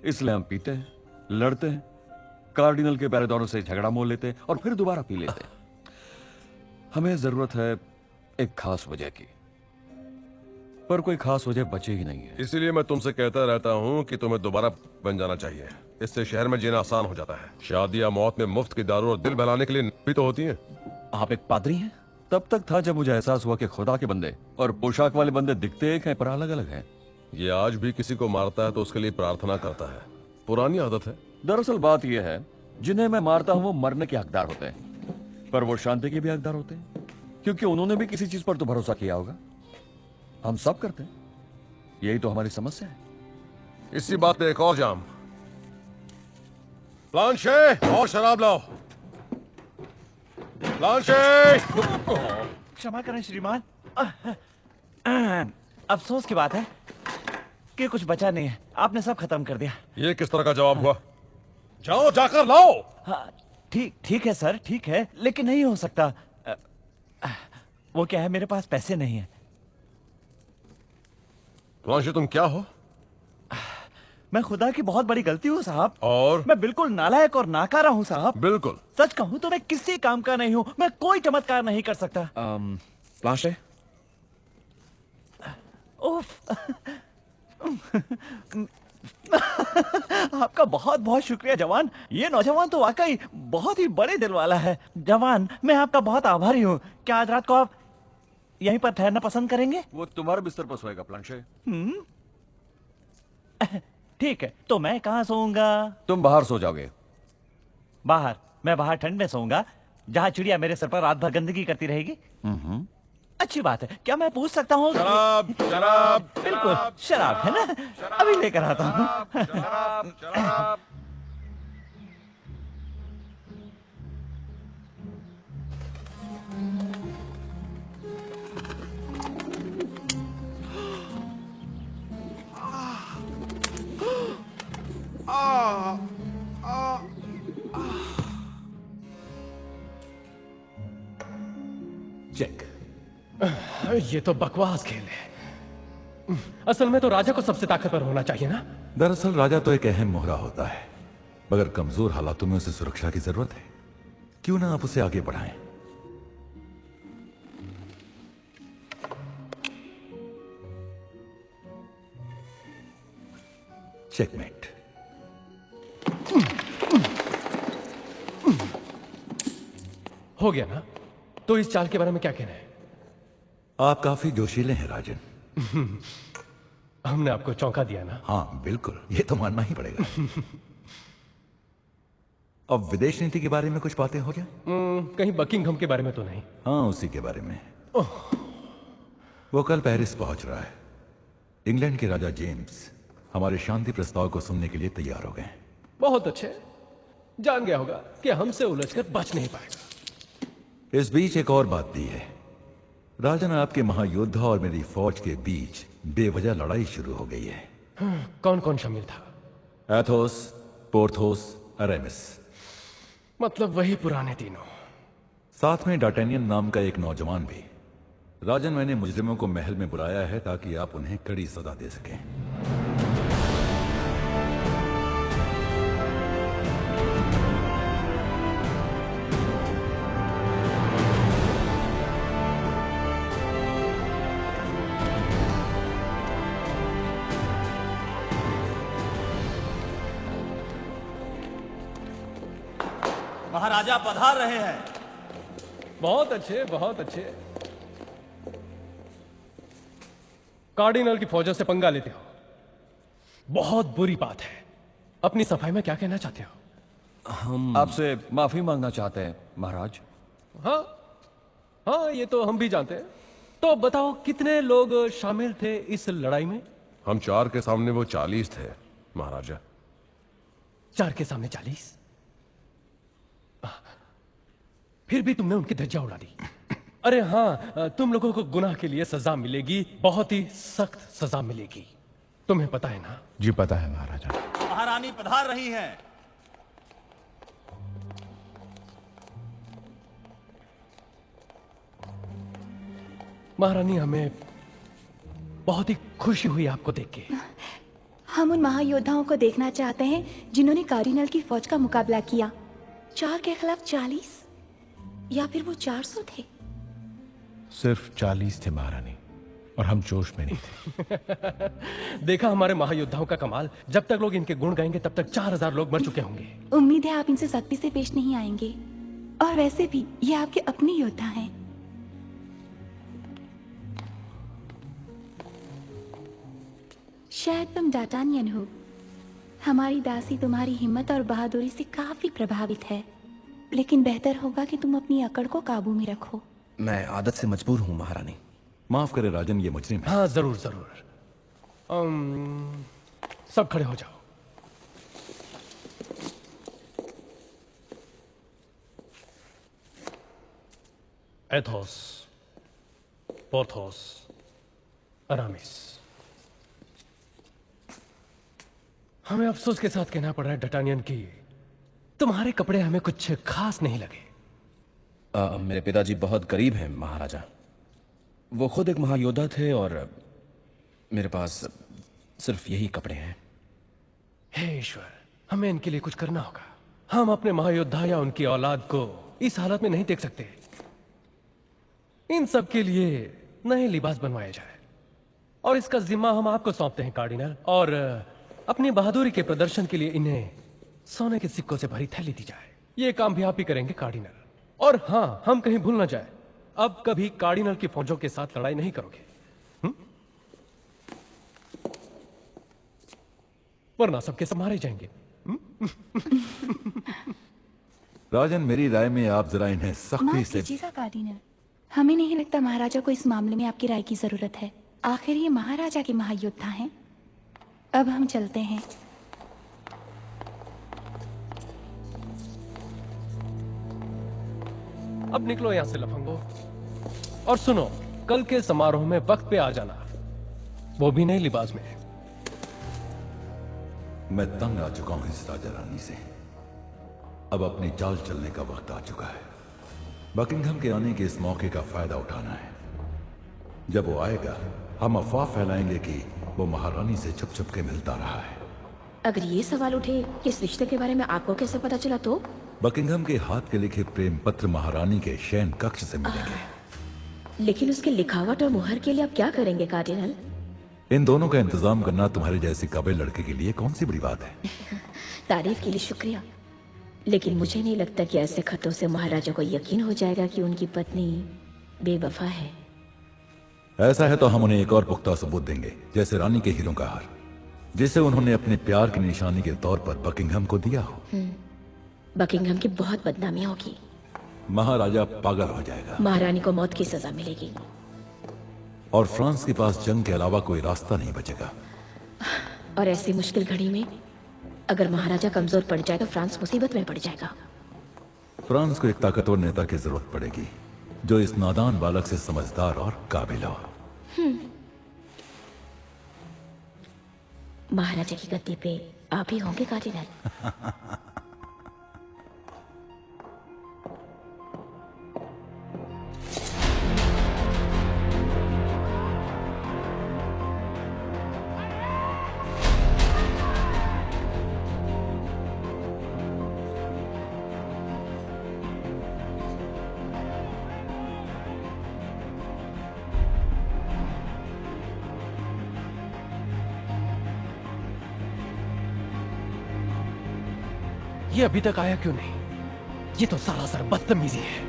E: इसलिए हम पीते हैं, लड़ते हैं, कार्डिनल के पहरेदारों से झगड़ा मोल लेते और फिर दोबारा पी लेते। हमें जरूरत है एक खास वजह की, पर कोई खास वजह बची ही नहीं है।
K: इसीलिए मैं तुमसे कहता रहता हूँ कि तुम्हें दोबारा बन जाना चाहिए। इससे शहर में जीना आसान हो जाता है। शादी या मौत में मुफ्त की दारू और दिल बहलाने के लिए भी तो होती है।
J: आप एक पादरी हैं?
E: तब तक था जब मुझे एहसास हुआ कि खुदा के बंदे और पोशाक वाले बंदे दिखते एक हैं, पर अलग अलग हैं।
K: ये आज भी किसी को मारता है तो उसके लिए प्रार्थना करता है। पुरानी आदत है।
E: दरअसल बात यह है, जिन्हें मैं मारता हूं वो मरने के हकदार होते हैं, पर वो शांति के भी हकदार होते हैं, क्योंकि उन्होंने भी किसी चीज पर तो भरोसा किया होगा। हम सब करते हैं, यही तो हमारी समस्या है।
K: इसी बात पे एक और जाम। प्लांशे, और शराब लाओ। प्लांशे!
L: क्षमा करें श्रीमान, अफसोस की बात है कि कुछ बचा नहीं है। आपने सब खत्म कर दिया।
K: ये किस तरह का जवाब हुआ? जाओ, जाकर लाओ।
L: हाँ, ठीक है सर, ठीक है, लेकिन नहीं हो सकता। वो क्या है, मेरे पास पैसे नहीं है।
K: प्लांशे, तुम क्या हो?
L: मैं खुदा की बहुत बड़ी गलती हूँ साहब।
K: और
L: मैं बिल्कुल नालायक और नाकारा हूँ साहब।
K: बिल्कुल।
L: सच कहूँ तो मैं किसी काम का नहीं हूँ। मैं कोई चमत्कार नहीं कर सकता।
J: प्लांशे,
L: उफ। आपका बहुत बहुत शुक्रिया जवान। ये नौजवान तो वाकई बहुत ही बड़े दिल वाला है। जवान, मैं आपका बहुत आभारी हूँ। क्या आज रात को आप यहीं पर ठहरना पसंद करेंगे?
E: वो तुम्हारे बिस्तर पर सोएगा प्लांशे।
L: ठीक है, तो मैं कहाँ सोऊंगा?
E: तुम बाहर सो जाओगे।
L: बाहर? मैं बाहर ठंड में सोऊंगा, जहाँ चिड़िया मेरे सर पर रात भर गंदगी करती रहेगी। अच्छी बात है। क्या मैं पूछ सकता हूँ?
K: शराब, शराब,
L: बिल्कुल, शराब है ना? अभी लेकर आता हूँ।
K: शराब। चेक।
F: ये तो बकवास खेल है। असल में तो राजा को सबसे ताकतवर होना चाहिए ना।
H: दरअसल राजा तो एक अहम मोहरा होता है, मगर कमजोर हालातों में उसे सुरक्षा की जरूरत है। क्यों ना आप उसे आगे बढ़ाएं। चेकमेट।
F: हो गया ना? तो इस चाल के बारे में क्या कहना है?
H: आप काफी जोशीले हैं राजन।
F: हमने आपको चौंका दिया ना?
H: हाँ बिल्कुल, ये तो मानना ही पड़ेगा। अब विदेश नीति के बारे में कुछ बातें हो जाए?
F: कहीं बकिंघम के बारे में तो नहीं?
H: हाँ, उसी के बारे में। वो कल पेरिस पहुंच रहा है। इंग्लैंड के राजा जेम्स हमारे शांति प्रस्ताव को सुनने के लिए तैयार हो गए।
F: बहुत अच्छे। जान गया होगा कि हमसे उलझकर बच नहीं पाएगा।
H: इस बीच एक और बात भी है। राजन, आपके महायोद्धा और मेरी फौज के बीच बेवजह लड़ाई शुरू हो गई है।
F: कौन कौन शामिल था?
H: Athos, Porthos, Aramis.
F: मतलब वही पुराने तीनों।
H: साथ में डार्टेनियन नाम का एक नौजवान भी। राजन, मैंने मुजरिमों को महल में बुलाया है ताकि आप उन्हें कड़ी सजा दे सकें।
B: महाराजा पधार रहे हैं।
F: बहुत अच्छे, बहुत अच्छे। कार्डिनल की फौजों से पंगा लेते हो, बहुत बुरी बात है। अपनी सफाई में क्या कहना चाहते हो?
E: हम आपसे माफी मांगना चाहते हैं महाराज।
F: हाँ हाँ, ये तो हम भी जानते हैं। तो बताओ, कितने लोग शामिल थे इस लड़ाई में?
K: हम 4 के सामने वो 40 थे महाराजा।
F: 4 के सामने 40? फिर भी तुमने उनकी धज्जियां उड़ा दी। अरे हाँ, तुम लोगों को गुनाह के लिए सजा मिलेगी, बहुत ही सख्त सजा मिलेगी। तुम्हें पता है ना?
A: जी पता है महाराजा।
B: महारानी पधार रही हैं।
F: महारानी, हमें बहुत ही खुशी हुई आपको देख के।
C: हम उन महायोद्धाओं को देखना चाहते हैं जिन्होंने कार्डिनल की फौज का मुकाबला किया। 4 के खिलाफ 40, या फिर वो 400 थे?
A: सिर्फ 40 थे महारानी, और हम जोश में नहीं थे।
F: देखा हमारे महायोद्धाओं का कमाल। जब तक लोग इनके गुण गाएंगे तब तक 4000 लोग मर चुके होंगे।
C: उम्मीद है आप इनसे सख्ती से पेश नहीं आएंगे। और वैसे भी ये आपके अपने योद्धा हैं। शायद तुम डार्टेनियन हो। हमारी दासी तुम्हारी हिम्मत और बहादुरी से काफी प्रभावित है, लेकिन बेहतर होगा कि तुम अपनी अकड़ को काबू में रखो।
J: मैं आदत से मजबूर हूं महारानी।
H: माफ करे राजन, ये मुजरिम है।
F: हाँ जरूर जरूर। सब खड़े हो जाओ। Athos, Porthos, Aramis. हमें अफसोस के साथ कहना पड़ रहा है डार्टेनियन की तुम्हारे कपड़े हमें कुछ खास नहीं लगे।
J: मेरे पिताजी बहुत गरीब हैं महाराजा। वो खुद एक महायोद्धा थे और मेरे पास सिर्फ यही कपड़े हैं।
F: हे ईश्वर, हमें इनके लिए कुछ करना होगा। हम अपने महायोद्धा या उनकी औलाद को इस हालत में नहीं देख सकते। इन सब के लिए नए लिबास बनवाए जाए और इसका जिम्मा हम आपको सौंपते हैं कार्डिनल। और अपनी बहादुरी के प्रदर्शन के लिए इन्हें सोने के सिक्कों से भरी थैली दी जाए। ये काम भी आप ही करेंगे कार्डिनल। और हाँ, हम कहीं भूल ना जाए, अब कभी कार्डिनल की फौजों के साथ लड़ाई नहीं करोगे, वरना सबके सब मारे जाएंगे।
H: राजन, मेरी राय में आप जरा इन्हें सख्ती
D: माफ
H: से।
D: कीजिएगा कार्डिनल, हमें नहीं लगता महाराजा को इस मामले में आपकी राय की जरूरत है। आखिर ये महाराजा के महायोद्धा हैं। अब हम चलते हैं।
F: अब निकलो यहां से लफंगो। और सुनो, कल के समारोह में वक्त पे आ जाना, वो भी नई लिबास में।
H: मैं तंग आ चुका हूं इस राजा रानी से। अब अपनी चाल चलने का वक्त आ चुका है। बकिंघम के आने के इस मौके का फायदा उठाना है। जब वो आएगा, हम अफवाह फैलाएंगे कि वो महारानी से छुप छुप के मिलता रहा है।
C: अगर ये सवाल उठे कि इस रिश्ते के बारे में आपको कैसे पता चला, तो
H: बकिंघम के हाथ के लिखे प्रेम पत्र महारानी के शयन कक्ष से मिलेंगे।
C: लेकिन उसके लिखावट और मुहर के लिए आप क्या करेंगे कार्डिनल?
H: इन दोनों का इंतजाम करना तुम्हारे जैसे काबिल लड़के के लिए कौन सी बड़ी बात है।
C: तारीफ के लिए शुक्रिया, लेकिन मुझे नहीं लगता कि ऐसे खतों से महाराजा को यकीन हो जाएगा कि उनकी पत्नी बेवफा है।
H: ऐसा है तो हम उन्हें एक और पुख्ता सबूत देंगे, जैसे रानी के हीरों का हार, जिसे उन्होंने अपने प्यार की निशानी के तौर पर बकिंघम को दिया हो।
C: बकिंघम की बहुत बदनामी होगी।
H: महाराजा पागल हो जाएगा।
C: महारानी को मौत की सजा मिलेगी।
H: और फ्रांस के पास जंग के अलावा कोई रास्ता नहीं बचेगा।
C: और ऐसी मुश्किल घड़ी में अगर महाराजा कमजोर पड़ जाए तो फ्रांस मुसीबत में पड़ जाएगा।
H: फ्रांस को एक ताकतवर नेता की जरूरत पड़ेगी, जो इस नादान बालक से समझदार और काबिल हो।
C: महाराजा की गद्दी पे आप ही होंगे कार्डिनल।
F: ये अभी तक आया क्यों नहीं? ये तो सरासर बदतमीजी है।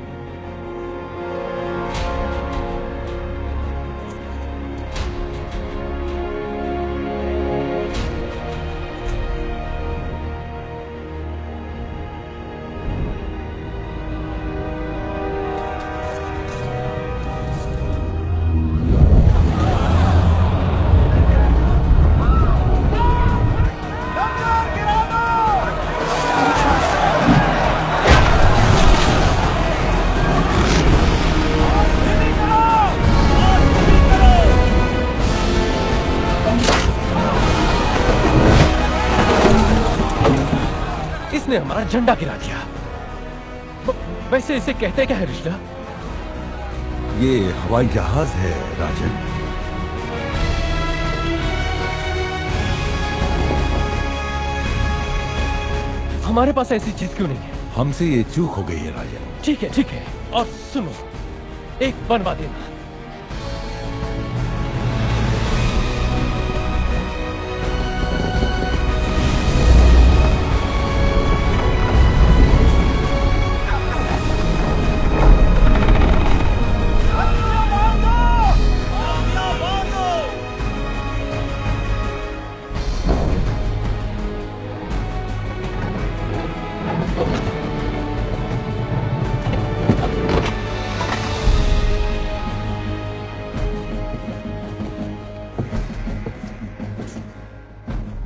F: इसने हमारा झंडा गिरा दिया। वैसे इसे कहते क्या है रिश्ता?
H: ये हवाई जहाज है राजन।
F: हमारे पास ऐसी चीज क्यों नहीं है?
H: हमसे ये चूक हो गई है राजन।
F: ठीक है, ठीक है। और सुनो, एक बनवा देना।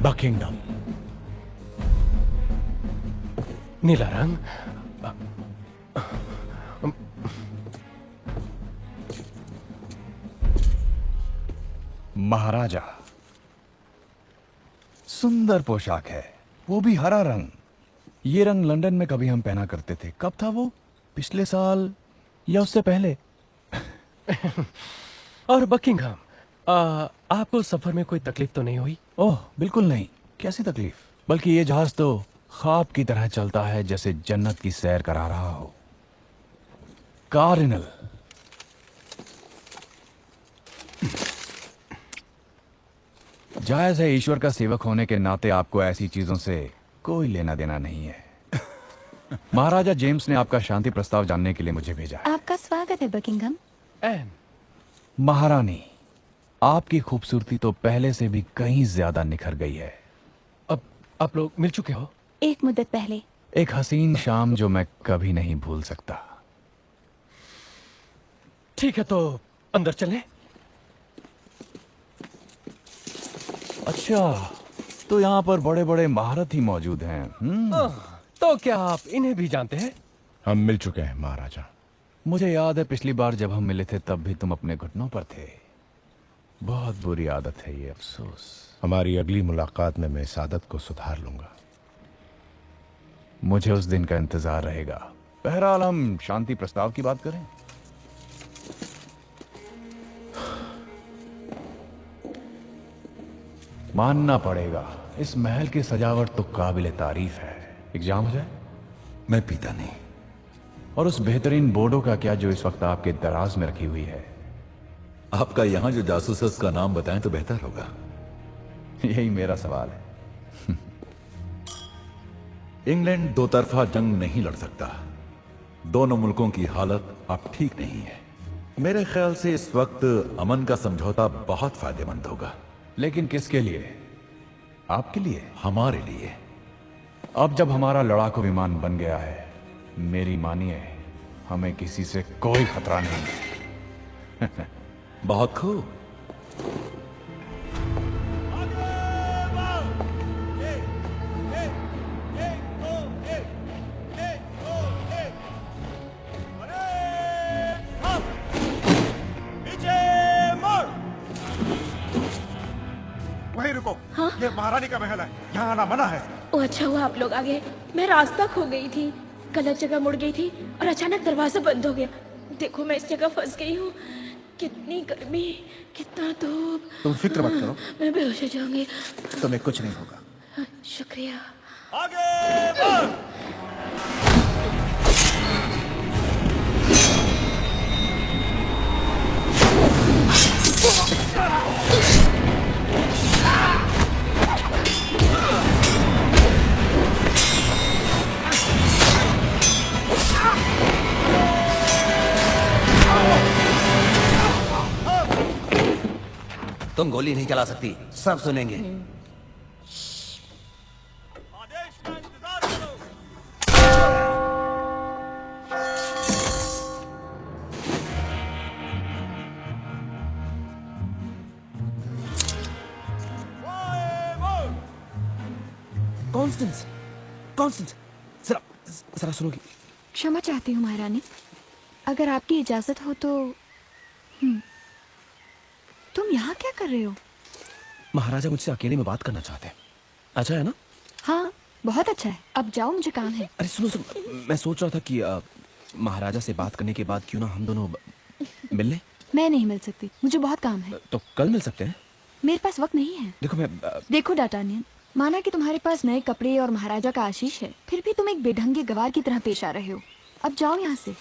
J: बकिंगडम,
F: नीला रंग।
I: महाराजा, सुंदर पोशाक है, वो भी हरा रंग। ये रंग लंदन में कभी हम पहना करते थे। कब था वो? पिछले साल या उससे पहले?
F: और बकिंघम, आपको सफर में कोई तकलीफ तो नहीं हुई?
I: ओह बिल्कुल नहीं। कैसी तकलीफ? बल्कि ये जहाज तो ख्वाब की तरह चलता है, जैसे जन्नत की सैर करा रहा हो। कार्डिनल,
E: जायज है, ईश्वर का सेवक होने के नाते आपको ऐसी चीजों से कोई लेना देना नहीं है। महाराजा जेम्स ने आपका शांति प्रस्ताव जानने के लिए मुझे भेजा है।
D: आपका स्वागत है बकिंघम।
F: एन,
E: महारानी, आपकी खूबसूरती तो पहले से भी कहीं ज्यादा निखर गई है।
F: अब आप लोग मिल चुके हो?
D: एक मुद्दत पहले।
E: एक हसीन शाम जो मैं कभी नहीं भूल सकता।
F: ठीक है, तो अंदर चलें?
E: अच्छा, तो यहाँ पर बड़े बड़े महारथी मौजूद हैं।
F: तो क्या आप इन्हें भी जानते हैं?
A: हम मिल चुके हैं महाराजा।
E: मुझे याद है पिछली बार जब हम मिले थे तब भी तुम अपने घुटनों पर थे। बहुत बुरी आदत है ये, अफसोस।
A: हमारी अगली मुलाकात में मैं इस आदत को सुधार लूंगा।
E: मुझे उस दिन का इंतजार रहेगा। बहरहाल हम शांति प्रस्ताव की बात करें। मानना पड़ेगा, इस महल की सजावट तो काबिले तारीफ है। एग्जाम हो जाए?
H: मैं पीता नहीं।
E: और उस बेहतरीन बोर्डो का क्या जो इस वक्त आपके दराज में रखी हुई है?
H: आपका यहां जो जासूस है उसका नाम बताएं तो बेहतर होगा।
E: यही मेरा सवाल है।
H: इंग्लैंड दो तरफा जंग नहीं लड़ सकता। दोनों मुल्कों की हालत अब ठीक नहीं है। मेरे ख्याल से इस वक्त अमन का समझौता बहुत फायदेमंद होगा।
E: लेकिन किसके लिए? आपके लिए?
H: हमारे लिए।
E: अब जब हमारा लड़ाकू विमान बन गया है, मेरी मानिए, हमें किसी से कोई खतरा नहीं है।
H: बहुत खूब।
G: वहीं रुको। हाँ? ये महारानी का महल है, यहाँ आना मना है।
C: ओ अच्छा हुआ आप लोग आ गए। मैं रास्ता खो गई थी, गलत जगह मुड़ गई थी और अचानक दरवाजा बंद हो गया। देखो मैं इस जगह फंस गई हूँ। कितनी गर्मी, कितना धूप।
G: तुम फिक्र मत करो,
C: मैं बेहोश हो जाऊंगी।
G: तुम्हें कुछ नहीं होगा।
C: शुक्रिया।
M: तुम गोली नहीं चला सकती, सब सुनेंगे।
J: कॉन्स्टेंस, कॉन्स्टेंस, जरा जरा सुनोगी?
D: क्षमा चाहती हूँ महारानी, अगर आपकी इजाजत हो तो। तुम यहाँ क्या कर रहे हो?
J: महाराजा मुझसे अकेले में बात करना चाहते हैं। अच्छा है ना?
D: हाँ, बहुत अच्छा है। अब जाओ, मुझे काम है।
J: अरे सुनो सुनो, मैं सोच रहा था कि महाराजा से बात करने के बाद क्यों ना हम दोनों मिल लें?
D: मैं नहीं मिल सकती, मुझे बहुत काम है।
J: तो कल मिल सकते हैं?
D: मेरे पास वक्त नहीं है। देखो डाटानियन, माना कि तुम्हारे पास नए कपड़े और महाराजा का आशीष है, फिर भी तुम एक बेढंगे गवार की तरह पेश आ रहे हो। अब जाओ यहाँ से।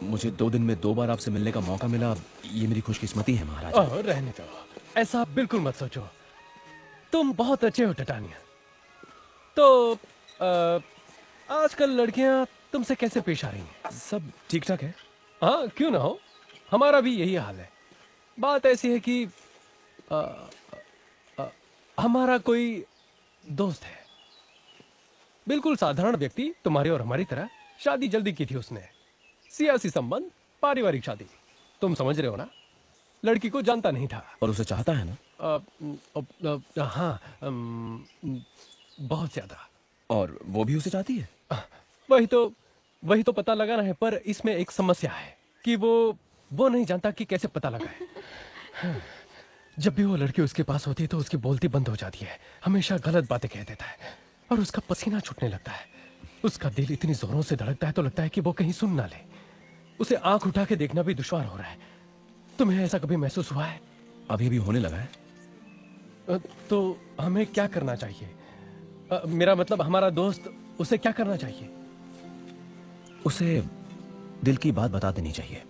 J: मुझे 2 दिन में 2 बार आपसे मिलने का मौका मिला, ये मेरी खुशकिस्मती है महाराज।
F: रहने दो, ऐसा आप बिल्कुल मत सोचो। तुम बहुत अच्छे हो टाटानिया। तो आजकल लड़कियां तुमसे कैसे पेश आ रही हैं?
J: सब ठीक ठाक है।
F: हाँ, क्यों ना हो, हमारा भी यही हाल है। बात ऐसी है कि हमारा कोई दोस्त है, बिल्कुल साधारण व्यक्ति, तुम्हारी और हमारी तरह। शादी जल्दी की थी उसने, सियासी संबंध, पारिवारिक शादी। तुम समझ रहे हो ना? लड़की को जानता नहीं था।
J: और उसे चाहता है ना?
F: हाँ, बहुत ज्यादा।
J: और वो भी उसे चाहती है?
F: वही तो पता लगाना है। पर इसमें एक समस्या है कि वो नहीं जानता कि कैसे पता लगाए। जब भी वो लड़की उसके पास होती है तो उसकी बोलती बंद हो जाती है, हमेशा गलत बातें कह देता है और उसका पसीना छूटने लगता है। उसका दिल इतनी जोरों से धड़कता है तो लगता है कि वो कहीं सुन ना ले। उसे आंख उठा के देखना भी दुश्वार हो रहा है। तुम्हें ऐसा कभी महसूस हुआ है?
J: अभी अभी होने लगा है।
F: तो हमें क्या करना चाहिए? मेरा मतलब हमारा दोस्त, उसे क्या करना चाहिए?
J: उसे दिल की बात बता देनी चाहिए,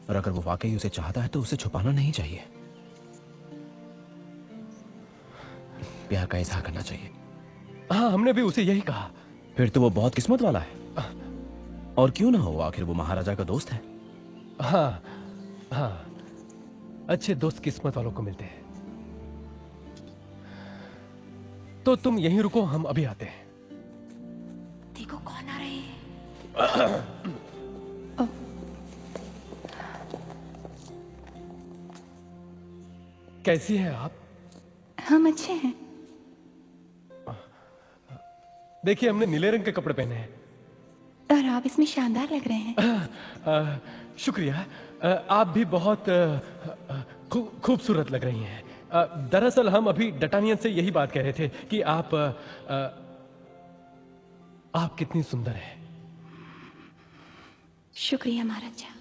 J: और अगर वो वाकई उसे चाहता है तो उसे छुपाना नहीं चाहिए। प्यार का इजहार करना चाहिए।
F: हाँ, हमने भी उसे यही कहा।
J: फिर तो वो बहुत किस्मत वाला है। और क्यों ना हो, आखिर वो महाराजा का दोस्त है।
F: हाँ हाँ, अच्छे दोस्त किस्मत वालों को मिलते हैं। तो तुम यहीं रुको, हम अभी आते हैं।
C: देखो कौन आ रहे हैं।
F: कैसी हैं आप?
D: हम अच्छे हैं।
F: देखिए, हमने नीले रंग के कपड़े पहने हैं।
D: और आप इसमें शानदार लग रहे हैं।
F: शुक्रिया। आप भी बहुत खूबसूरत लग रही हैं। दरअसल हम अभी डटानियन से यही बात कह रहे थे कि आप कितनी सुंदर हैं।
D: शुक्रिया महाराजा।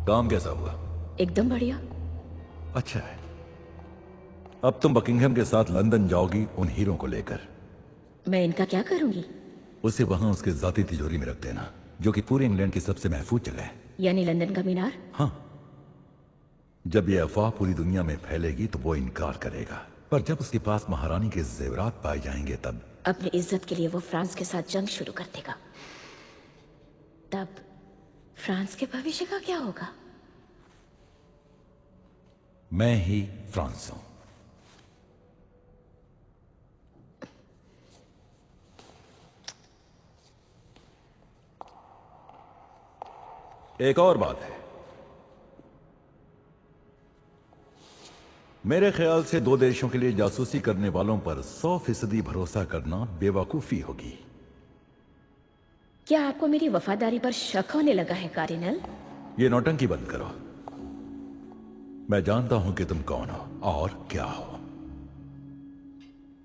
H: काम कैसा हुआ?
C: एकदम बढ़िया।
H: अच्छा है। अब तुम बकिंघम के साथ लंदन जाओगी उन हीरों को लेकर।
C: मैं इनका क्या करूंगी?
H: उसे वहां उसके जाती तिजोरी में रख देना, जो कि पूरे इंग्लैंड की सबसे महफूज जगह है।
C: यानी लंदन का मीनार?
H: हाँ। जब यह अफवाह पूरी दुनिया में फैलेगी तो वो इनकार करेगा, पर जब उसके पास महारानी के जेवरात पाए जाएंगे तब
C: अपनी इज्जत के लिए वो फ्रांस के साथ जंग शुरू कर देगा। तब फ्रांस के भविष्य का क्या होगा?
H: मैं ही फ्रांस हूं। एक और बात है, मेरे ख्याल से दो देशों के लिए जासूसी करने वालों पर 100% भरोसा करना बेवकूफी होगी।
C: क्या आपको मेरी वफादारी पर शक होने लगा है कार्डिनल?
H: ये नौटंकी बंद करो। मैं जानता हूं कि तुम कौन हो और क्या हो।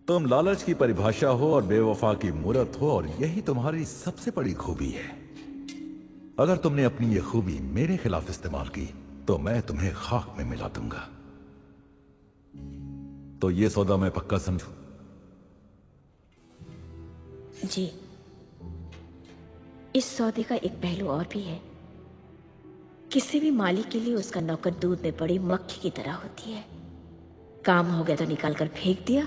H: तुम लालच की परिभाषा हो और बेवफा की मूरत हो, और यही तुम्हारी सबसे बड़ी खूबी है। अगर तुमने अपनी ये खूबी मेरे खिलाफ इस्तेमाल की तो मैं तुम्हें खाक में मिला दूंगा। तो ये सौदा मैं पक्का समझूं?
C: जी। इस सौदे का एक पहलू और भी है। किसी भी मालिक के लिए उसका नौकर दूध में पड़ी मक्खी की तरह होती है। काम हो गया तो निकाल कर फेंक दिया,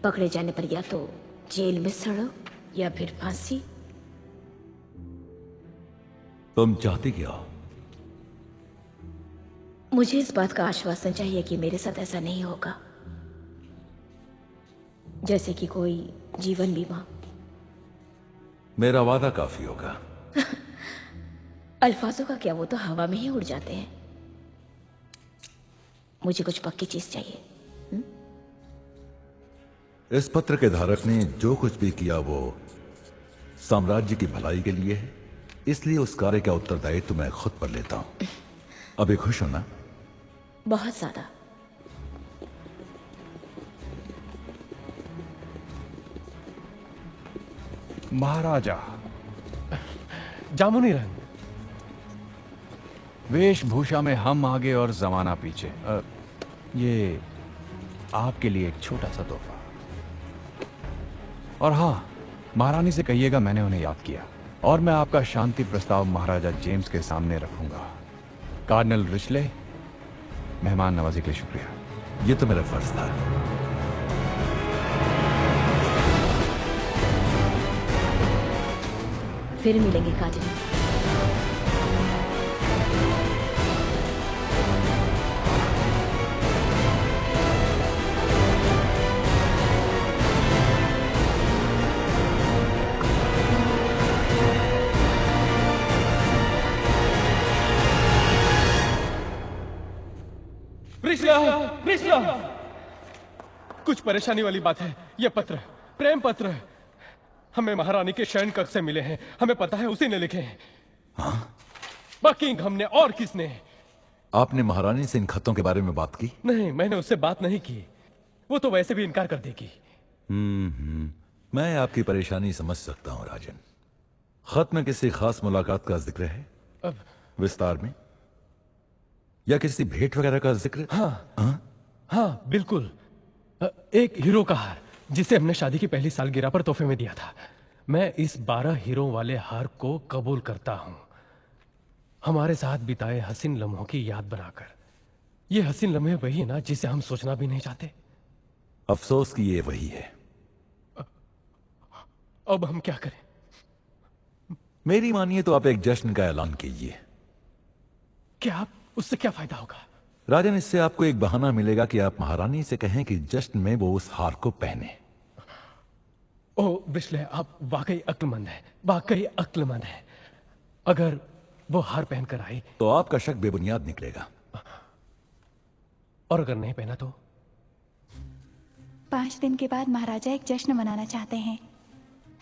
C: पकड़े जाने पर या तो जेल में सड़ो या फिर फांसी।
H: तुम चाहती क्या हो?
C: मुझे इस बात का आश्वासन चाहिए कि मेरे साथ ऐसा नहीं होगा, जैसे कि कोई जीवन बीमा।
H: मेरा वादा काफी होगा।
C: अल्फाजों का क्या, वो तो हवा में ही उड़ जाते हैं। मुझे कुछ पक्की चीज चाहिए।
H: इस पत्र के धारक ने जो कुछ भी किया वो साम्राज्य की भलाई के लिए है, इसलिए उस कार्य का उत्तरदायित्व मैं खुद पर लेता हूं। अभी खुश हो ना?
C: बहुत ज्यादा।
I: महाराजा, जामुनी रंग, वेशभूषा में हम आगे और जमाना पीछे। ये आपके लिए एक छोटा सा तोहफा। और हाँ, महारानी से कहिएगा मैंने उन्हें याद किया, और मैं आपका शांति प्रस्ताव महाराजा जेम्स के सामने रखूंगा। कार्डिनल रिचले, मेहमान नवाजी के लिए शुक्रिया।
H: ये तो मेरा फर्ज था।
C: फिर मिलेंगे काजल।
F: रिश्ला, कुछ परेशानी वाली बात है। यह पत्र प्रेम पत्र हमें महारानी के शयन कक्ष से मिले हैं। हमें पता है उसी ने लिखे हैं।
H: हाँ?
F: बकिंघम ने और किसने?
H: आपने महारानी से इन खतों के बारे में बात की?
F: नहीं, मैंने उससे बात नहीं की। वो तो वैसे भी इनकार कर देगी।
H: मैं आपकी परेशानी समझ सकता हूं राजन। खत में किसी खास मुलाकात का जिक्र है?
F: अब
H: विस्तार में, या किसी भेंट वगैरह का जिक्र?
F: हाँ, बिल्कुल। एक हीरो का हार जिसे हमने शादी की पहली सालगिरह पर तोहफे में दिया था। मैं इस 12 हीरो वाले हार को कबूल करता हूं, हमारे साथ बिताए हसीन लम्हों की याद बनाकर। ये हसीन लम्हे वही है ना जिसे हम सोचना भी नहीं चाहते।
H: अफसोस कि ये वही है।
F: अब हम क्या करें?
H: मेरी मानिए तो आप एक जश्न का ऐलान कीजिए।
F: क्या? उससे क्या फायदा होगा?
H: राजन, इससे आपको एक बहाना मिलेगा कि आप महारानी से कहें कि जश्न में वो उस हार को पहने।
F: ओह बिस्ले, आप वाकई अक्लमंद हैं, वाकई अक्लमंद हैं। अगर वो हार पहनकर आई
H: तो आपका शक बेबुनियाद निकलेगा।
F: और अगर नहीं पहना तो?
D: 5 दिन के बाद महाराजा एक जश्न मनाना चाहते हैं।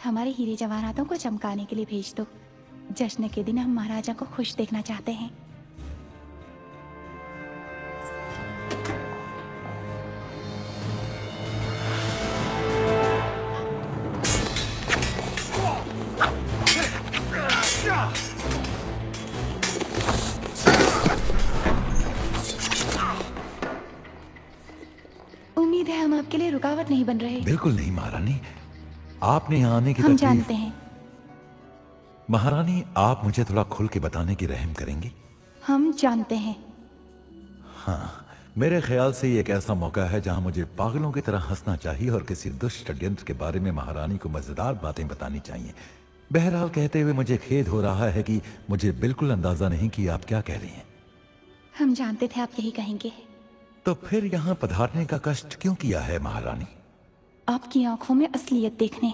D: हमारे हीरे जवाहरातों को चमकाने के लिए भेज दो। जश्न के दिन हम महाराजा को खुश देखना चाहते हैं। उम्मीद है हम आपके लिए रुकावट नहीं बन रहे।
H: बिल्कुल नहीं महारानी, आपने यहाँ आने की
D: हम
H: तकलीफ।
D: जानते हैं।
H: महारानी, आप मुझे थोड़ा खुल के बताने की रहम करेंगी?
D: हम जानते हैं।
H: हाँ, मेरे ख्याल से ये एक ऐसा मौका है जहां मुझे पागलों की तरह हंसना चाहिए और किसी दुष्ट षड्यंत्र के बारे में महारानी को मजेदार बातें बतानी चाहिए। बहरहाल, कहते हुए मुझे खेद हो रहा है कि मुझे बिल्कुल अंदाजा नहीं कि आप क्या कह रही हैं।
D: हम जानते थे आप यही कहेंगे।
H: तो फिर यहाँ पधारने का कष्ट क्यों किया है महारानी?
D: आपकी आंखों में असलियत देखने।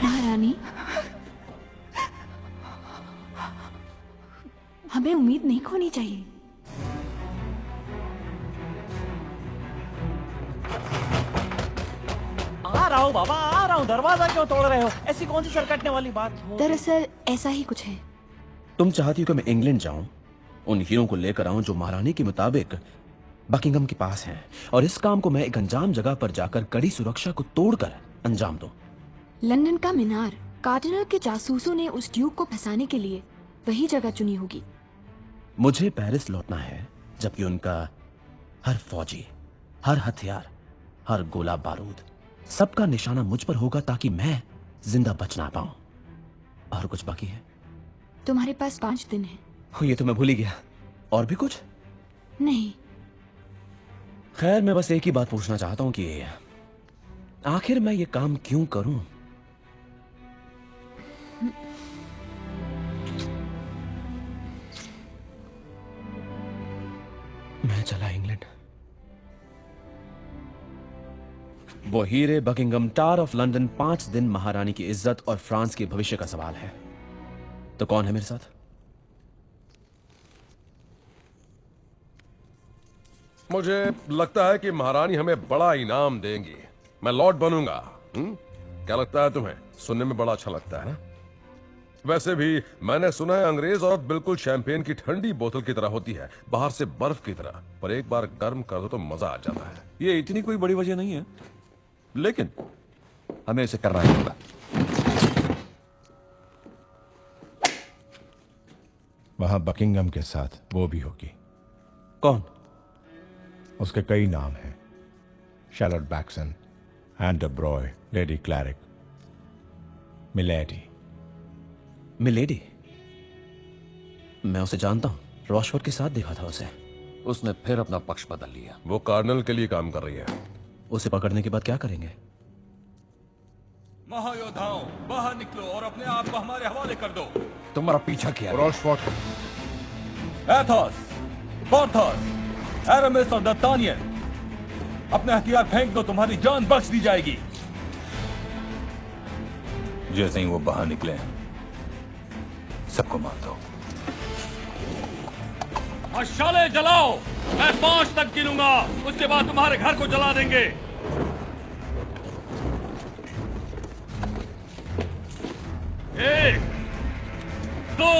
D: महारानी, हमें उम्मीद नहीं खोनी चाहिए।
L: आ रहा हूँ बाबा, आ रहा हूँ। दरवाजा क्यों तोड़ रहे हो? ऐसी कौन सी सरकटने वाली बात हो?
D: दरअसल ऐसा ही कुछ है।
J: तुम चाहती हो कि मैं इंग्लैंड जाऊं, उन हीरों को लेकर आऊं जो महारानी के मुताबिक बकिंघम के पास हैं, और इस काम को मैं एक अनजान जगह पर जाकर कड़ी सुरक्षा को तोड़कर अंजाम दूं।
D: लंदन का मीनार, कार्डिनल के जासूसों ने उस ड्यूक को फंसाने के लिए वही जगह चुनी होगी।
J: मुझे पेरिस लौटना है, जबकि उनका हर फौजी, हर हथियार, हर गोला बारूद, सबका निशाना मुझ पर होगा ताकि मैं जिंदा बच ना पाऊं। और कुछ बाकी है?
D: तुम्हारे पास 5 दिन है।
J: ये तो मैं भूल ही गया। और भी कुछ?
D: नहीं।
J: खैर, मैं बस एक ही बात पूछना चाहता हूं कि आखिर मैं ये काम क्यों करूं? मैं चला इंग्लैंड। वो हीरे बकिंगम टावर ऑफ लंदन 5 दिन महारानी की इज्जत और फ्रांस के भविष्य का सवाल है। तो कौन है मेरे साथ?
K: मुझे लगता है कि महारानी हमें बड़ा इनाम देंगी। मैं लॉर्ड बनूंगा। क्या लगता है तुम्हें? सुनने में बड़ा अच्छा लगता है ना? वैसे भी मैंने सुना है अंग्रेज औरत बिल्कुल शैंपेन की ठंडी बोतल की तरह होती है, बाहर से बर्फ की तरह, पर एक बार गर्म कर दो तो मजा आ जाता है।
E: ये इतनी कोई बड़ी वजह नहीं है, लेकिन हमें इसे करना ही होगा।
A: वहां बकिंगम के साथ वो भी होगी।
J: कौन?
A: उसके कई नाम हैं। Charlotte Backson, and the Breuil, Lady Clarik, Milady.
J: Milady? मैं उसे जानता हूं, रॉशफोर्ड के साथ देखा था उसे।
E: उसने फिर अपना पक्ष बदल लिया।
K: वो कार्नल के लिए काम कर रही है।
J: उसे पकड़ने के बाद क्या करेंगे?
I: महायोद्धाओं, बाहर निकलो और अपने आप को हमारे हवाले कर दो।
E: तुम्हारा पीछा किया।
A: रॉशफोर्ड,
I: एथोस, पोर्थोस, एरामिस और दत्तानियन, अपने हथियार फेंक दो, तुम्हारी जान बख्श दी जाएगी।
H: जैसे ही वो बाहर निकले सबको मार दो।
I: मशाले जलाओ, मैं 5 तक गिनूंगा, उसके बाद तुम्हारे घर को जला देंगे। 1, 2,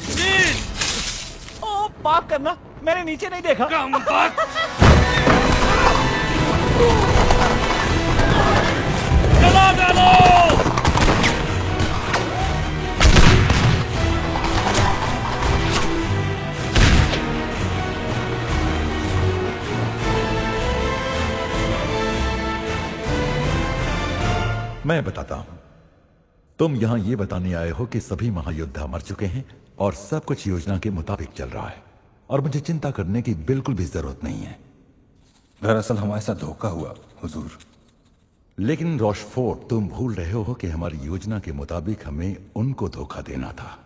I: 3।
L: ओ, पाप करना, मैंने नीचे नहीं देखा।
I: जला डालो।
N: मैं बताता हूं। तुम यहां ये बताने आए हो कि सभी महायोद्धा मर चुके हैं और सब कुछ योजना के मुताबिक चल रहा है और मुझे चिंता करने की बिल्कुल भी जरूरत नहीं है।
H: दरअसल हमारे साथ धोखा हुआ हुजूर।
N: लेकिन रॉशफोर्ड, तुम भूल रहे हो कि हमारी योजना के मुताबिक हमें उनको धोखा देना था,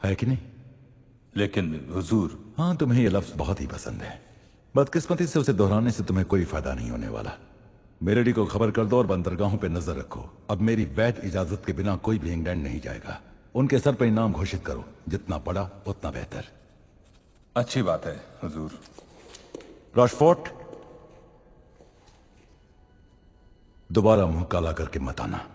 N: है कि नहीं?
H: लेकिन हुजूर।
N: हाँ, तुम्हें यह लफ्ज बहुत ही पसंद है। बदकिस्मती से उसे दोहराने से तुम्हें कोई फायदा नहीं होने वाला। मेलेडी को खबर कर दो और बंदरगाहों पे नजर रखो। अब मेरी वैध इजाजत के बिना कोई भी इंग्लैंड नहीं जाएगा। उनके सर पर इनाम घोषित करो, जितना बड़ा उतना बेहतर।
H: अच्छी बात है हुजूर।
N: रॉशफोर्ड, दोबारा मुंह काला करके मत आना।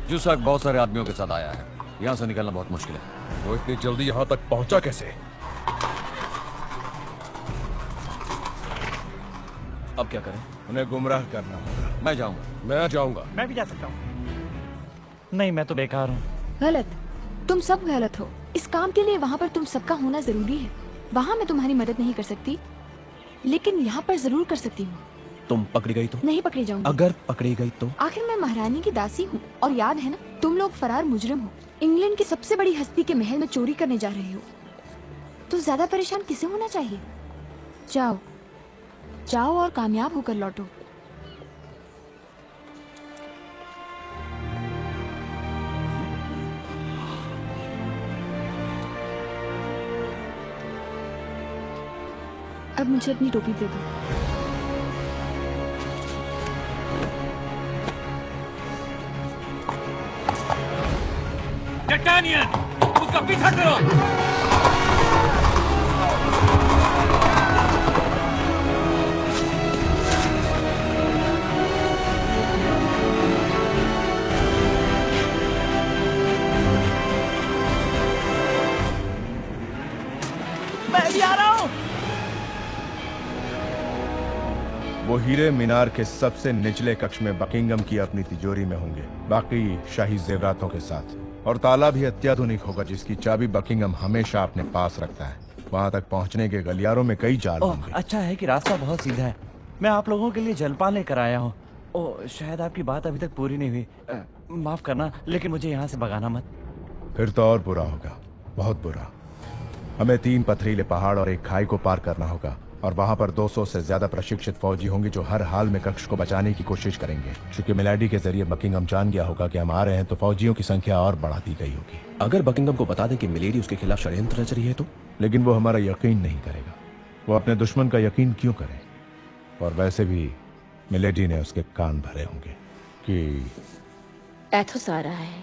E: जूसाक बहुत सारे आदमियों के साथ आया है, यहां से निकलना बहुत मुश्किल है।
K: वो इतनी जल्दी यहां तक पहुंचा कैसे?
J: अब क्या करें?
A: उन्हें गुमराह करना होगा।
E: मैं जाऊंगा।
K: मैं जाऊंगा।
L: मैं भी जा सकता हूँ। नहीं, मैं तो बेकार हूँ।
D: गलत, तुम सब गलत हो। इस काम के लिए वहाँ पर तुम सबका होना जरूरी है। वहाँ मैं तुम्हारी मदद नहीं कर सकती, लेकिन यहाँ पर जरूर कर सकती हूँ।
J: तुम पकड़ी गई तो?
D: नहीं पकड़ी जाऊंगी।
J: अगर पकड़ी गई तो?
D: आखिर मैं महारानी की दासी हूँ, और याद है ना, तुम लोग फरार मुजरिम हो। इंग्लैंड की सबसे बड़ी हस्ती के महल में चोरी करने जा रहे हो, तो ज्यादा परेशान किसे होना चाहिए? जाओ जाओ और कामयाब होकर लौटो। अब मुझे अपनी टोपी दे दो।
I: डैनियल, उसका पीछा करो।
L: मैं भी आ रहा हूँ।
A: वो हीरे मीनार के सबसे निचले कक्ष में बकिंगम की अपनी तिजोरी में होंगे, बाकी शाही जेवरातों के साथ। और ताला भी अत्याधुनिक होगा, जिसकी चाबी बकिंगम हमेशा अपने पास रखता है। वहां तक पहुंचने के गलियारों में कई जाल होंगे।
L: अच्छा है कि रास्ता बहुत सीधा है। मैं आप लोगों के लिए जलपान लेकर आया हूँ। ओ, शायद आपकी बात अभी तक पूरी नहीं हुई। माफ करना, लेकिन मुझे यहाँ से भगाना मत।
A: फिर तो और बुरा होगा, बहुत बुरा। हमें 3 पथरीले पहाड़ और एक खाई को पार करना होगा। और वहां पर 200 से ज्यादा प्रशिक्षित फौजी होंगे जो हर हाल में कक्ष को बचाने की कोशिश करेंगे। क्योंकि मिलेडी के जरिए बकिंगम जान गया होगा कि हम आ रहे हैं, तो फौजियों की संख्या और बढ़ा दी गई होगी।
J: अगर बकिंगम को बता दें कि मिलेडी उसके खिलाफ षड्यंत्र रच रही है तो?
A: लेकिन वो हमारा यकीन नहीं करेगा। वो अपने दुश्मन का यकीन क्यों करे? और वैसे भी मिलेडी ने उसके कान भरे होंगे कि
C: एथोस आ रहा है।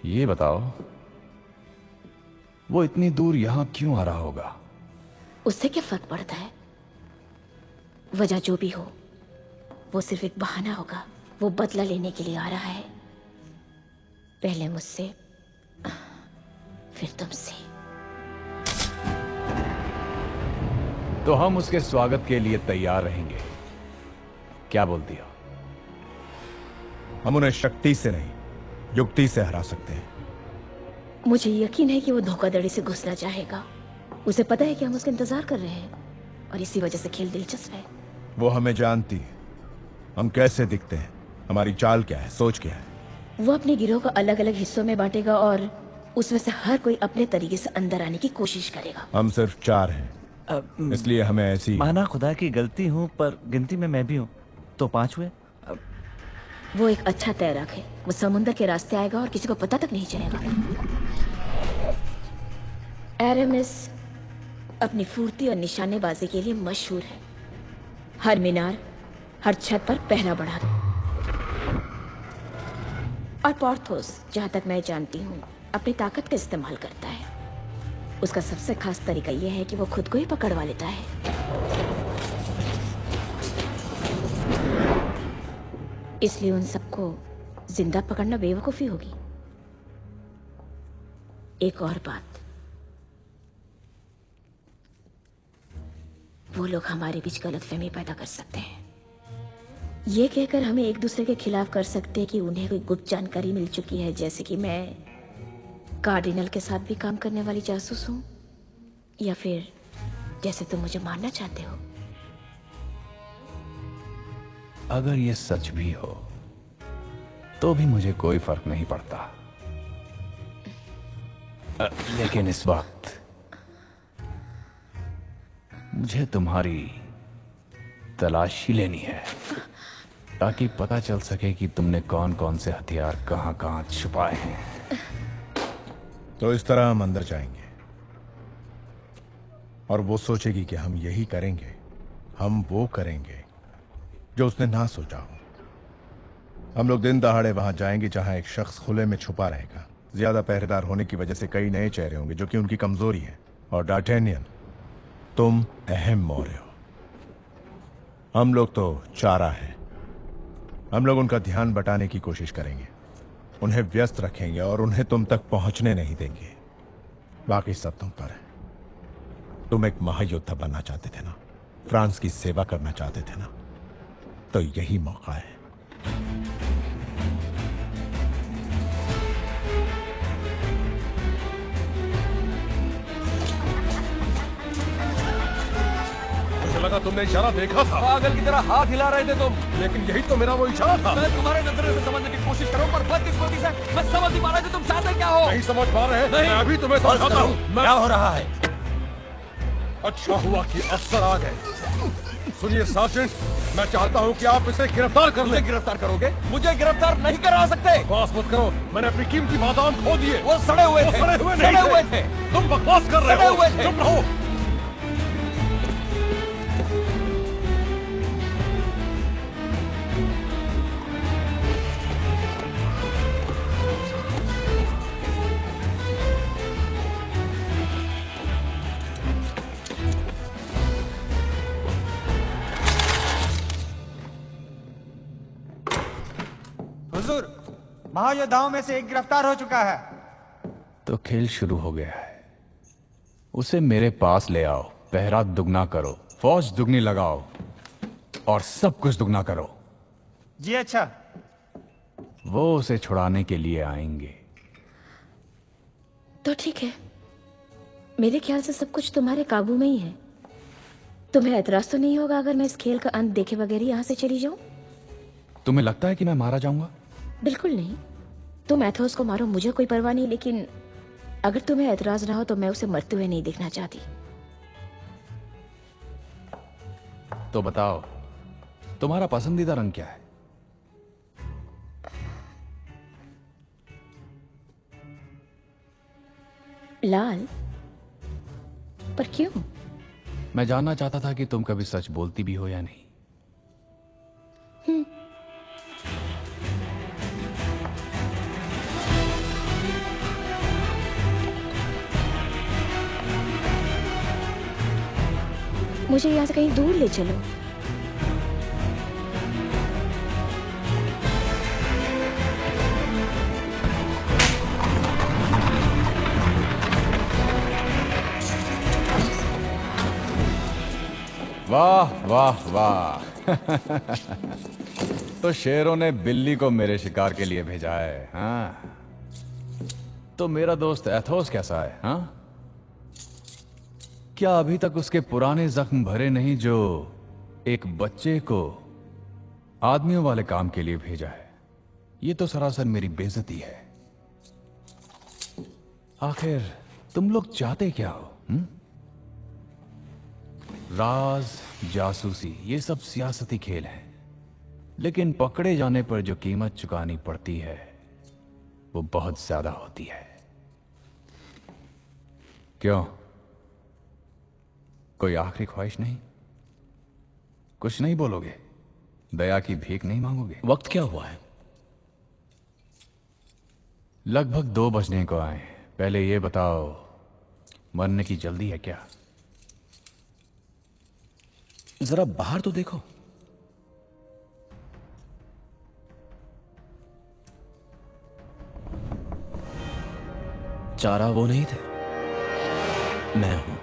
I: ये बताओ, वो इतनी दूर यहां क्यों आ रहा होगा?
C: उससे क्या फर्क पड़ता है? वजह जो भी हो, वो सिर्फ एक बहाना होगा। वो बदला लेने के लिए आ रहा है, पहले मुझसे, फिर तुमसे।
I: तो हम उसके स्वागत के लिए तैयार रहेंगे, क्या बोलती हो?
A: हम उन्हें शक्ति से नहीं, युक्ति से हरा सकते हैं।
C: मुझे यकीन है कि वो धोखाधड़ी से घुसना चाहेगा। उसे पता है कि हम उसका इंतजार कर रहे हैं और इसी वजह से खेल दिलचस्प है।
A: वो हमें जानती है, हम कैसे दिखते हैं, हमारी चाल क्या है, सोच क्या है।
C: वो अपने गिरोह को अलग अलग हिस्सों में बांटेगा और उसमें से हर कोई अपने तरीके से अंदर आने की कोशिश करेगा।
A: हम सिर्फ 4 हैं, इसलिए हमें ऐसी।
L: माना खुदा की गलती हूँ, पर गिनती में मैं भी हूँ, तो 5 हुए।
C: वो एक अच्छा तैराक है। वो समुद्र के रास्ते आएगा और किसी को पता तक नहीं चलेगा। एरेमिस अपनी फुर्ती और निशानेबाजी के लिए मशहूर है। हर मीनार, हर छत पर पहरा बढ़ा दो। और पोर्थोस, जहां तक मैं जानती हूँ, अपनी ताकत का इस्तेमाल करता है। उसका सबसे खास तरीका यह है कि वो खुद को ही पकड़वा लेता है। इसलिए उन सबको जिंदा पकड़ना बेवकूफी होगी। एक और बात, वो लोग हमारे बीच गलतफहमी पैदा कर सकते हैं। ये कहकर हमें एक दूसरे के खिलाफ कर सकते हैं कि उन्हें कोई गुप्त जानकारी मिल चुकी है, जैसे कि मैं कार्डिनल के साथ भी काम करने वाली जासूस हूं, या फिर जैसे तुम मुझे मारना चाहते हो।
I: अगर ये सच भी हो तो भी मुझे कोई फर्क नहीं पड़ता। लेकिन इस वक्त मुझे तुम्हारी तलाशी लेनी है, ताकि पता चल सके कि तुमने कौन कौन से हथियार कहां कहां छुपाए हैं।
A: तो इस तरह हम अंदर जाएंगे और वो सोचेगी कि हम यही करेंगे। हम वो करेंगे जो उसने ना सोचा हो। हम लोग दिन दहाड़े वहां जाएंगे जहां एक शख्स खुले में छुपा रहेगा। ज्यादा पहरेदार होने की वजह से कई नए चेहरे होंगे, जो कि उनकी कमजोरी है। और डार्टेनियन, तुम अहम मोहरे हो। हम लोग तो चारा है। हम लोग उनका ध्यान बटाने की कोशिश करेंगे, उन्हें व्यस्त रखेंगे और उन्हें तुम तक पहुंचने नहीं देंगे। बाकी सब तुम पर है। तुम एक महायोद्धा बनना चाहते थे ना, फ्रांस की सेवा करना चाहते थे ना, तो यही मौका है।
K: मुझे लगा तुमने इशारा देखा था।
F: पागल की तरह हाथ हिला रहे थे तुम।
K: लेकिन यही तो मेरा वो इशारा था।
F: मैं तुम्हारे नजरिए से समझने की कोशिश करूं, पर बदकिस्मती से मैं समझ नहीं पा रहा कि तुम चाहते क्या हो।
K: नहीं समझ पा रहे? मैं अभी तुम्हें समझाता हूँ।
M: क्या हो रहा है?
K: अच्छा हुआ कि अफसर आ गए। सुनिए सार्जेंट, मैं चाहता हूँ कि आप इसे गिरफ्तार कर लें।
F: गिरफ्तार करोगे? मुझे गिरफ्तार नहीं करा सकते।
K: बकवास मत करो, मैंने अपनी कीमती बादाम खो दिए।
F: वो सड़े हुए थे।
K: सड़े हुए
F: सड़े
K: नहीं
F: हुए थे।
K: तुम बकवास कर रहे हो। चुप रहो।
O: हुजूर, महायोद्धाओं में से एक गिरफ्तार हो चुका है।
I: तो खेल शुरू हो गया है। उसे मेरे पास ले आओ, पहरा दुगना करो, फौज दुगनी लगाओ और सब कुछ दुगना करो।
O: जी अच्छा।
I: वो उसे छुड़ाने के लिए आएंगे।
C: तो ठीक है, मेरे ख्याल से सब कुछ तुम्हारे काबू में ही है। तुम्हें एतराज तो नहीं होगा अगर मैं इस खेल का अंत देखे बगैर यहाँ से चली जाऊं?
I: तुम्हें लगता है कि मैं मारा जाऊंगा?
C: बिल्कुल नहीं। तुम एथोस को मारो, मुझे कोई परवाह नहीं, लेकिन अगर तुम्हें एतराज रहा हो तो मैं उसे मरते हुए नहीं देखना चाहती।
I: तो बताओ, तुम्हारा पसंदीदा रंग क्या है?
C: लाल। पर क्यों?
I: मैं जानना चाहता था कि तुम कभी सच बोलती भी हो या नहीं।
C: मुझे यहाँ से कहीं दूर ले चलो।
I: वाह वाह वाह। तो शेरों ने बिल्ली को मेरे शिकार के लिए भेजा है, हाँ? तो मेरा दोस्त एथोस कैसा है, हाँ? क्या अभी तक उसके पुराने जख्म भरे नहीं जो एक बच्चे को आदमियों वाले काम के लिए भेजा है? ये तो सरासर मेरी बेइज्जती है। आखिर तुम लोग चाहते क्या हो? राज, जासूसी, ये सब सियासती खेल हैं, लेकिन पकड़े जाने पर जो कीमत चुकानी पड़ती है वो बहुत ज्यादा होती है। क्यों? कोई आखिरी ख्वाहिश नहीं? कुछ नहीं बोलोगे? दया की भीख नहीं मांगोगे?
J: वक्त क्या हुआ है?
I: लगभग 2 बजने को आए। पहले ये बताओ, मरने की जल्दी है क्या?
J: जरा बाहर तो देखो। चारा वो नहीं थे, मैं हूं।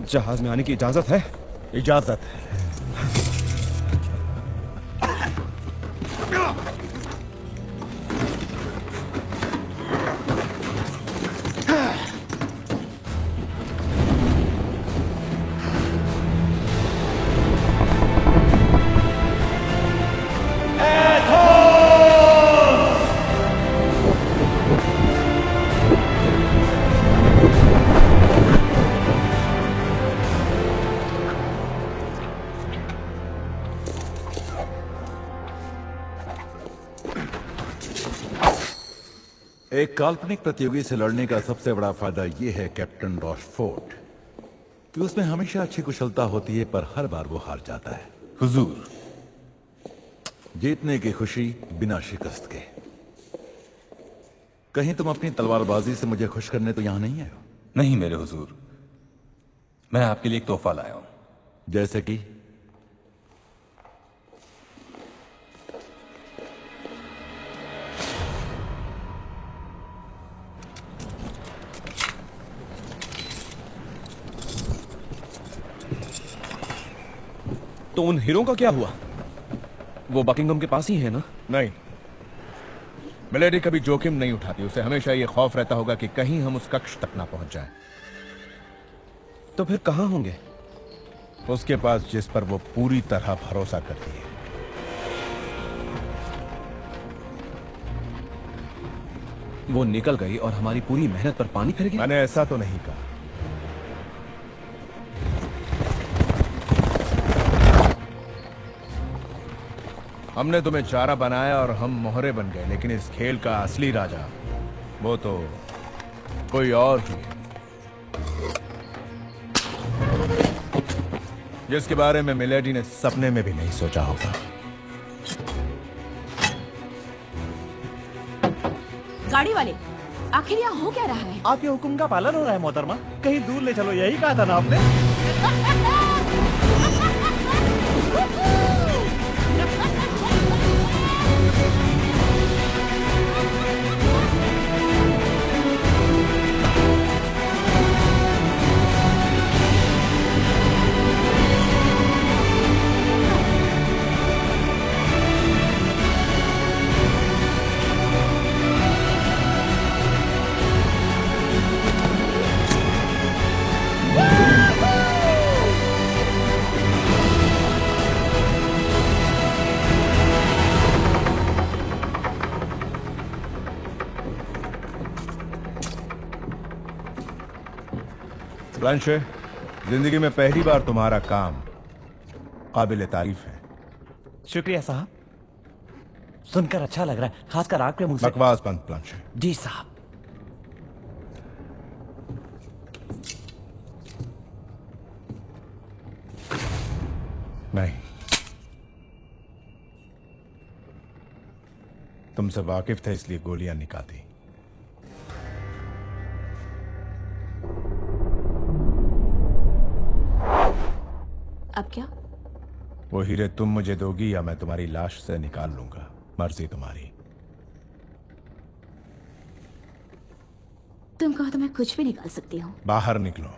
J: जहाज में आने की इजाजत है?
G: इजाजत है।
N: एक काल्पनिक प्रतियोगी से लड़ने का सबसे बड़ा फायदा यह है कैप्टन रॉशफोर्ड, कि उसमें हमेशा अच्छी कुशलता होती है, पर हर बार वो हार जाता है।
I: हुजूर,
N: जीतने की खुशी बिना शिकस्त के। कहीं तुम अपनी तलवारबाजी से मुझे खुश करने तो यहां नहीं आए हो?
E: नहीं मेरे हुजूर, मैं आपके लिए एक तोहफा लाया हूं।
N: जैसे कि?
J: तो उन हीरों का क्या हुआ? वो बकिंगम के पास ही है ना?
A: नहीं, मिलेडी कभी जोखिम नहीं उठाती। उसे हमेशा ये खौफ रहता होगा कि कहीं हम उस कक्ष तक ना पहुंच जाएं।
J: तो फिर कहां होंगे?
A: उसके पास जिस पर वो पूरी तरह भरोसा करती है।
J: वो निकल गई और हमारी पूरी मेहनत पर पानी फिर गया?
A: मैंने ऐसा तो नहीं कहा। हमने तुम्हें चारा बनाया और हम मोहरे बन गए, लेकिन इस खेल का असली राजा वो तो कोई और ही है। जिसके बारे में मिलेडी ने सपने में भी नहीं सोचा होगा।
C: गाड़ी वाले, आखिर यहाँ हो क्या रहा है?
L: आपके हुक्म का पालन हो रहा है मोहतरमा। कहीं दूर ले चलो, यही कहा था ना आपने।
A: ब्लांशे, जिंदगी में पहली बार तुम्हारा काम काबिल तारीफ है।
L: शुक्रिया साहब, सुनकर अच्छा लग रहा है, खासकर आपके मुंह से।
A: बकवास बंद ब्लांशे।
L: जी साहब।
A: नहीं, तुमसे वाकिफ थे इसलिए गोलियां निकाली।
C: अब क्या?
A: वो हीरे तुम मुझे दोगी या मैं तुम्हारी लाश से निकाल लूंगा, मर्जी तुम्हारी।
C: तुम कहो तो मैं कुछ भी निकाल सकती हूँ।
A: बाहर निकलो।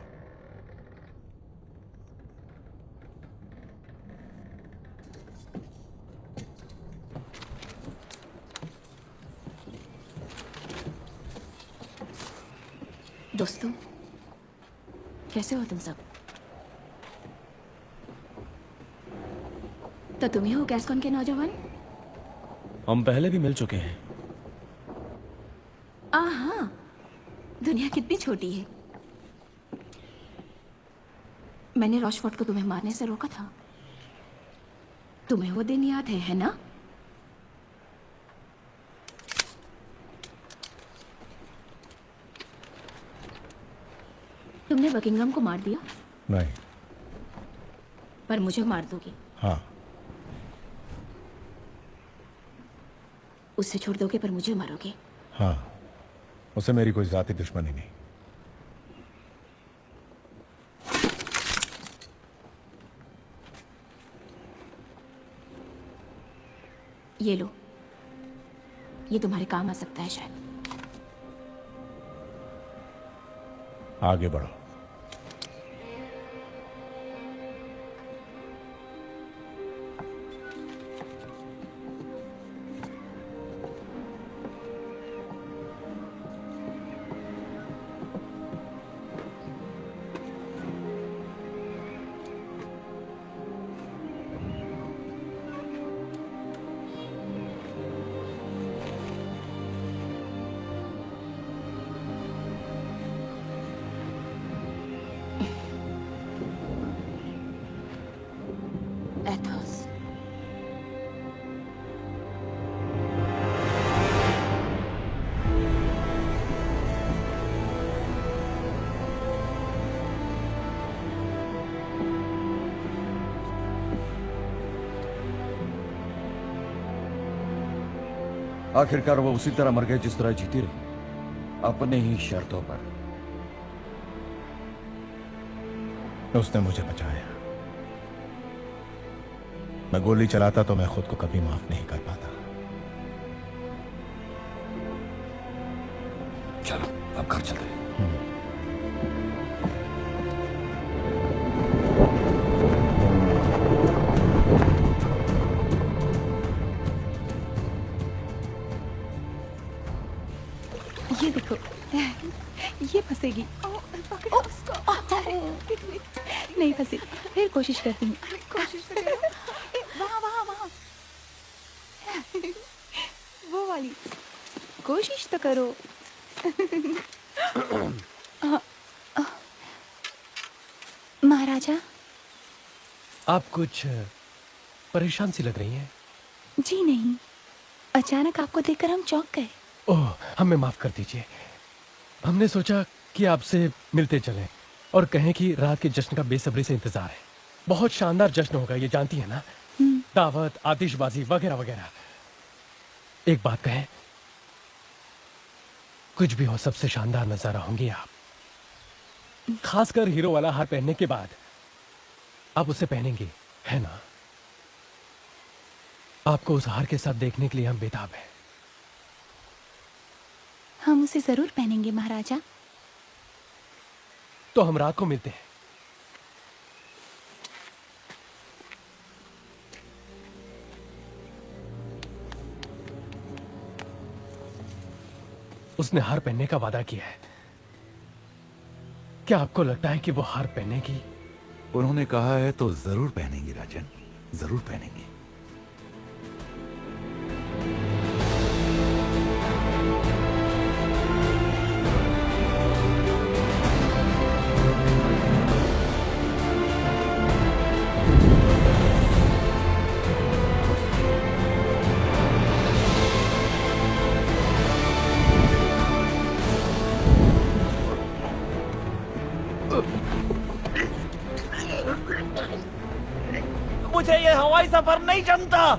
C: दोस्तों, कैसे हो तुम सब? तो तुम ही हो गैस्कॉन के नौजवान?
J: हम पहले भी मिल चुके हैं।
C: हाँ, दुनिया कितनी छोटी है। मैंने रॉशफोर्ड को तुम्हें मारने से रोका था। तुम्हें वो दिन याद है ना? तुमने बकिंगम को मार दिया?
A: नहीं।
C: पर मुझे मार दोगे?
A: हाँ।
C: उससे छोड़ दोगे पर मुझे मारोगे?
A: हाँ, उसे मेरी कोई जाती दुश्मनी नहीं।
C: ये लो, ये तुम्हारे काम आ सकता है शायद।
A: आगे बढ़ो।
C: एथोस,
E: आखिरकार वो उसी तरह मर गए जिस तरह जीती रही, अपने ही शर्तों पर।
A: उसने मुझे बचाया। मैं गोली चलाता तो मैं खुद को कभी माफ नहीं कर पाता।
E: चलो अब घर चलते हैं।
D: ये देखो, ये फंसेगी। नहीं फंसी, फिर कोशिश करती हूँ। वहाँ वहाँ वहाँ, वो वाली। कोशिश तो करो। महाराजा,
F: आप कुछ परेशान सी लग रही हैं।
D: जी नहीं, अचानक आपको देखकर हम चौंक गए।
F: ओह, हमें माफ कर दीजिए। हमने सोचा कि आपसे मिलते चलें और कहें कि रात के जश्न का बेसब्री से इंतजार है। बहुत शानदार जश्न होगा, ये जानती है ना? दावत, आतिशबाजी वगैरह वगैरह। एक बात कहें, कुछ भी हो सबसे शानदार नजारा होंगे आप। खासकर हीरो वाला हार पहनने के बाद आप उसे पहनेंगे, है ना? आपको उस हार के साथ देखने के लिए हम बेताब हैं।
D: हम उसे जरूर पहनेंगे महाराजा।
F: तो हम रात को मिलते हैं। उसने हार पहनने का वादा किया है। क्या आपको लगता है कि वो हार पहनेगी?
N: उन्होंने कहा है तो जरूर पहनेंगी राजन, जरूर पहनेंगी।
L: मुझे ये हवाई सफर नहीं जमता।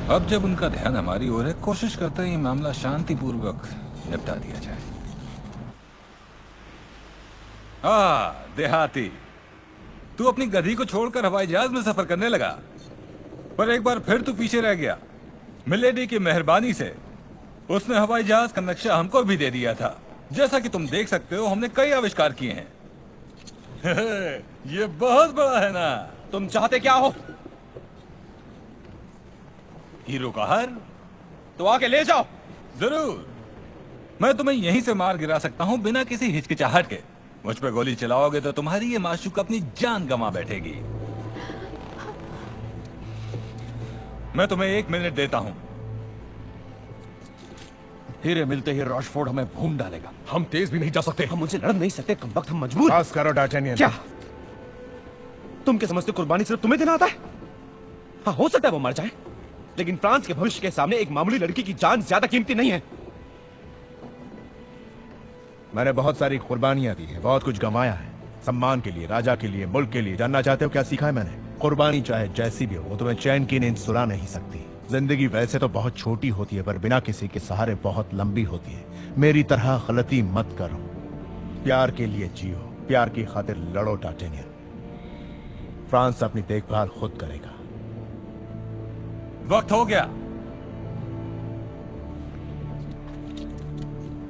H: अब जब उनका ध्यान हमारी ओर है, कोशिश करते हैं ये मामला शांतिपूर्वक निपटा दिया जाए। देहाती, तू अपनी गधी को छोड़कर हवाई जहाज में सफर करने लगा, पर एक बार फिर तू पीछे रह गया। मिलेडी की मेहरबानी से उसने हवाई जहाज का नक्शा हमको भी दे दिया था। जैसा कि तुम देख सकते हो, हमने कई आविष्कार किए हैं। ये बहुत बड़ा है ना?
J: तुम चाहते क्या हो?
H: हीरो का हार?
J: तो आके ले जाओ।
H: जरूर, मैं तुम्हें यहीं से मार गिरा सकता हूं बिना किसी हिचकिचाहट के। मुझ पे गोली चलाओगे तो तुम्हारी ये माशूक अपनी जान गंवा बैठेगी। मैं तुम्हें 1 मिनट देता हूं।
J: हीरे मिलते ही रॉशफोर्ड हमें भून डालेगा।
K: हम तेज भी नहीं जा सकते।
J: हम उनसे लड़ नहीं सकते, कम वक्त हम मजबूर।
A: पास करो डार्टेनियन।
J: क्या तुम क्या समझते, कुर्बानी सिर्फ तुम्हें देना आता है? हाँ, हो सकता है वो मर जाए, लेकिन फ्रांस के भविष्य के सामने एक मामूली लड़की की जान ज्यादा कीमती नहीं है।
A: मैंने बहुत सारी कुर्बानियां दी है, बहुत कुछ गंवाया है, सम्मान के लिए, राजा के लिए, मुल्क के लिए। जानना चाहते हो क्या सीखा है मैंने? कुर्बानी चाहे जैसी भी हो, वो तुम्हें चैन की नींद सुला नहीं सकती। जिंदगी वैसे तो बहुत छोटी होती है, पर बिना किसी के सहारे बहुत लंबी होती है। मेरी तरह गलती मत करो। प्यार के लिए जियो, प्यार की खातिर लड़ो डार्टेनियन। फ्रांस अपनी देखभाल खुद करेगा।
H: वक्त हो गया।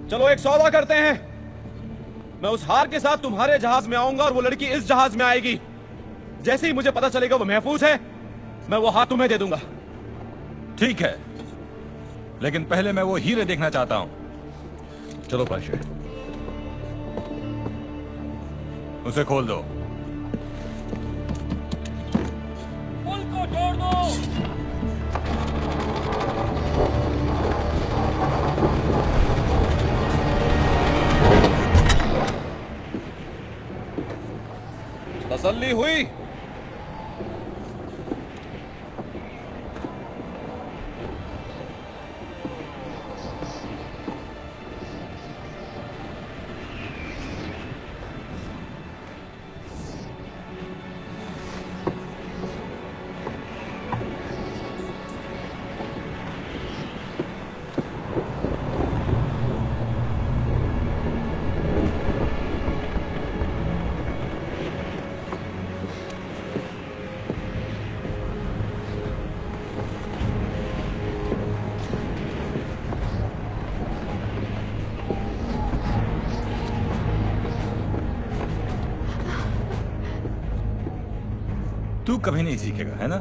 J: चलो एक सौदा करते हैं। मैं उस हार के साथ तुम्हारे जहाज में आऊंगा और वो लड़की इस जहाज में आएगी। जैसे ही मुझे पता चलेगा वो महफूज है, मैं वो हार तुम्हें दे दूंगा।
H: ठीक है, लेकिन पहले मैं वो हीरे देखना चाहता हूं।
K: चलो पाशे।
H: उसे खोल दो।
L: पुल को छोड़ दो।
J: तसल्ली हुई?
I: तू कभी नहीं सीखेगा, है ना?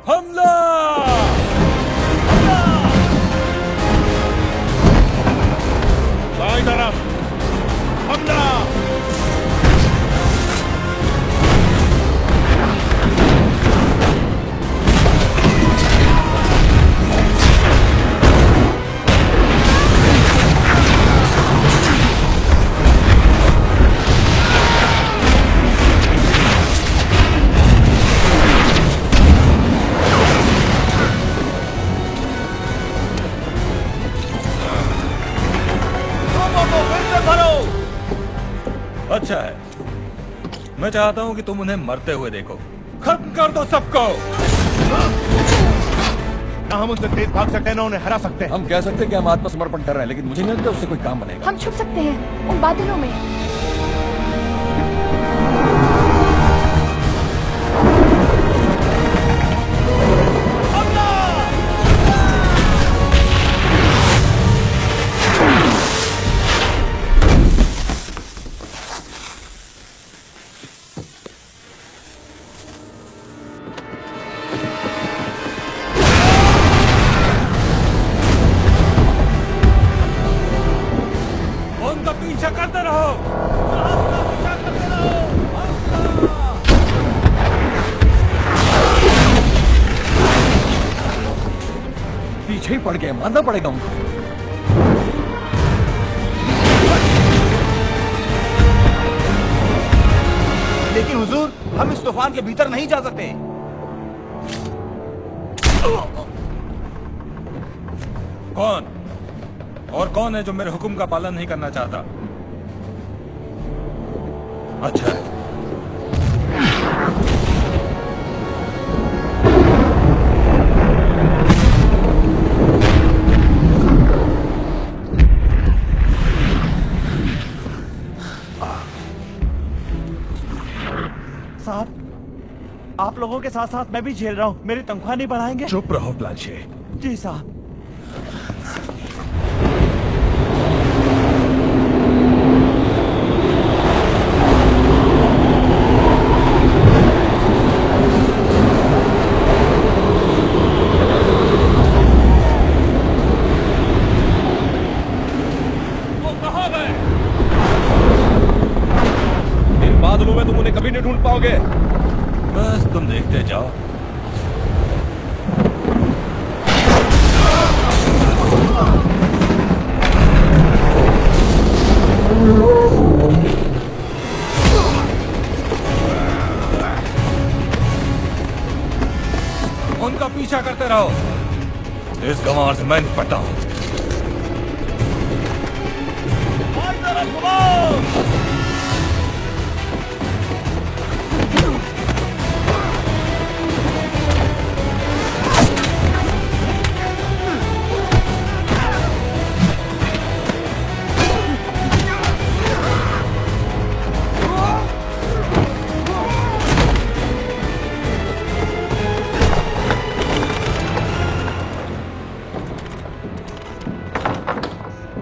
I: हमला!
K: दाईं तरफ हमला!
I: अच्छा है, मैं चाहता हूं कि तुम उन्हें मरते हुए देखो। खत्म कर दो सबको।
A: ना हम उनसे तेज भाग सकते हैं ना उन्हें हरा सकते हैं।
E: हम कह सकते हैं कि हम आत्मसमर्पण कर रहे हैं, लेकिन मुझे नहीं लगता उससे कोई काम बनेगा।
D: हम छुप सकते हैं उन बादलों में।
I: उनका पीछा करते रहो।
E: पीछे ही पड़ गए, मारना पड़ेगा उनको।
B: लेकिन हुजूर, हम इस तूफान के भीतर नहीं जा सकते।
I: कौन? और कौन है जो मेरे हुक्म का पालन नहीं करना चाहता? अच्छा है।
L: साहब, आप लोगों के साथ साथ मैं भी झेल रहा हूँ। मेरी तनख्वाह नहीं बढ़ाएंगे?
K: चुप रहो प्लांचे।
L: जी साहब।
J: इन बादलों में तुम उन्हें कभी नहीं ढूंढ पाओगे।
I: बस तुम देखते जाओ। उनका पीछा करते रहो। इस गंवार से मैं निपटता हूं।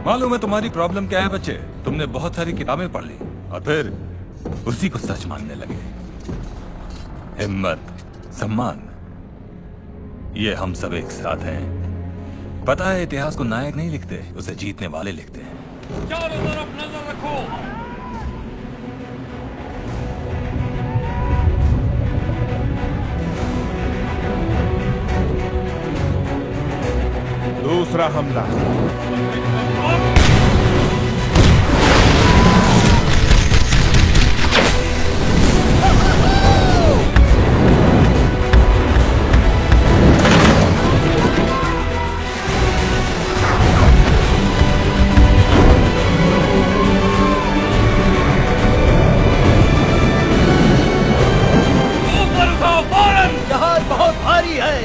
I: मालूम है तुम्हारी प्रॉब्लम क्या है बच्चे? तुमने बहुत सारी किताबें पढ़ ली और फिर उसी को सच मानने लगे। हिम्मत, सम्मान, ये हम सब एक साथ हैं। पता है, इतिहास को नायक नहीं लिखते, उसे जीतने वाले लिखते हैं। चारों तरफ नजर रखो।
A: दूसरा हमला।
L: जहाज बहुत भारी है।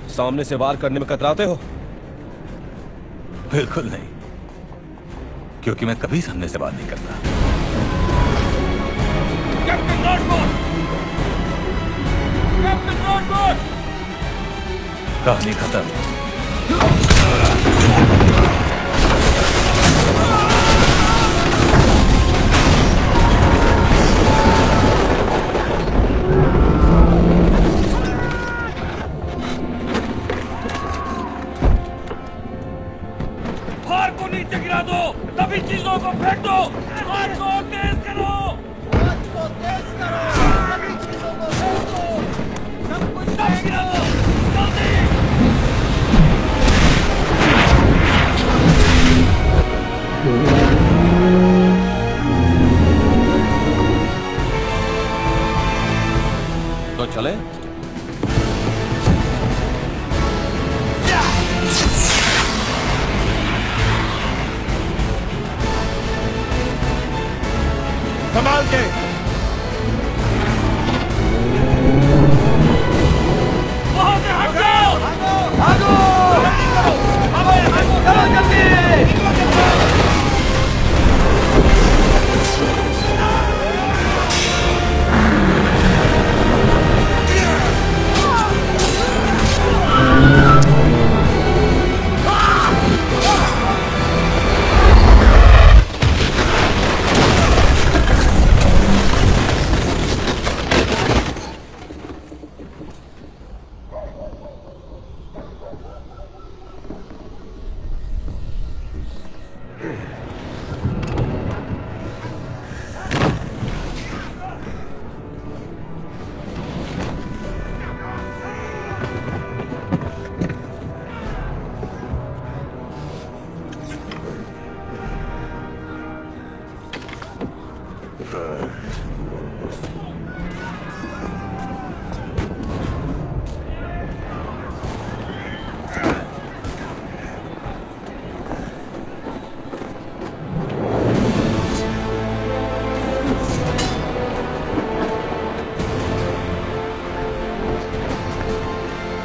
J: सामने से वार करने में कतराते हो?
I: बिल्कुल नहीं, क्योंकि मैं कभी सामने से बात नहीं करता। कैप्टन नॉटबोट! कैप्टन नॉटबोट! कहानी खत्म।
F: तलवार को नीचे गिरा दो, सभी चीजों को फेंक दो, आग को तेज करो,
O: आग को तेज करो, सभी चीजों को फेंक दो, सब कुछ
F: सब गिरा दो, जल्दी।
E: तो चले?
A: संभाल के।
F: वहां से हट जाओ,
O: भागो,
F: चलो जल्दी।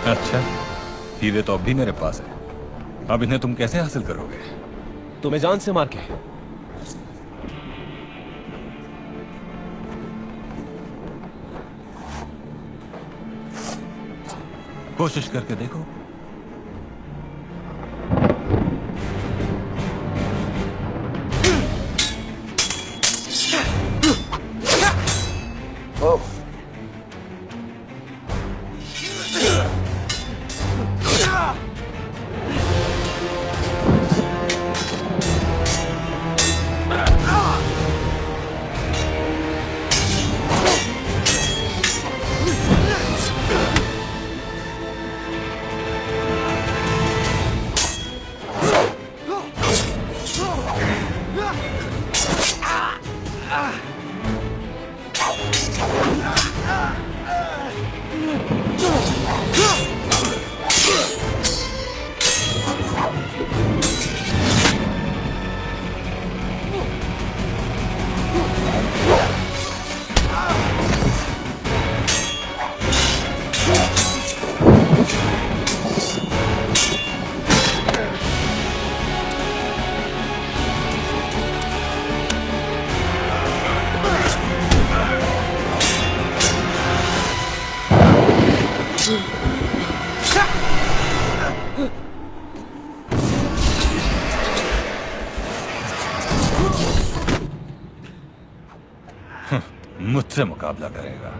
I: अच्छा, हीरे तो अब भी मेरे पास है। अब इन्हें तुम कैसे हासिल करोगे?
J: तुम्हें जान से मार के।
I: कोशिश करके देखो। मुझसे मुकाबला करेगा।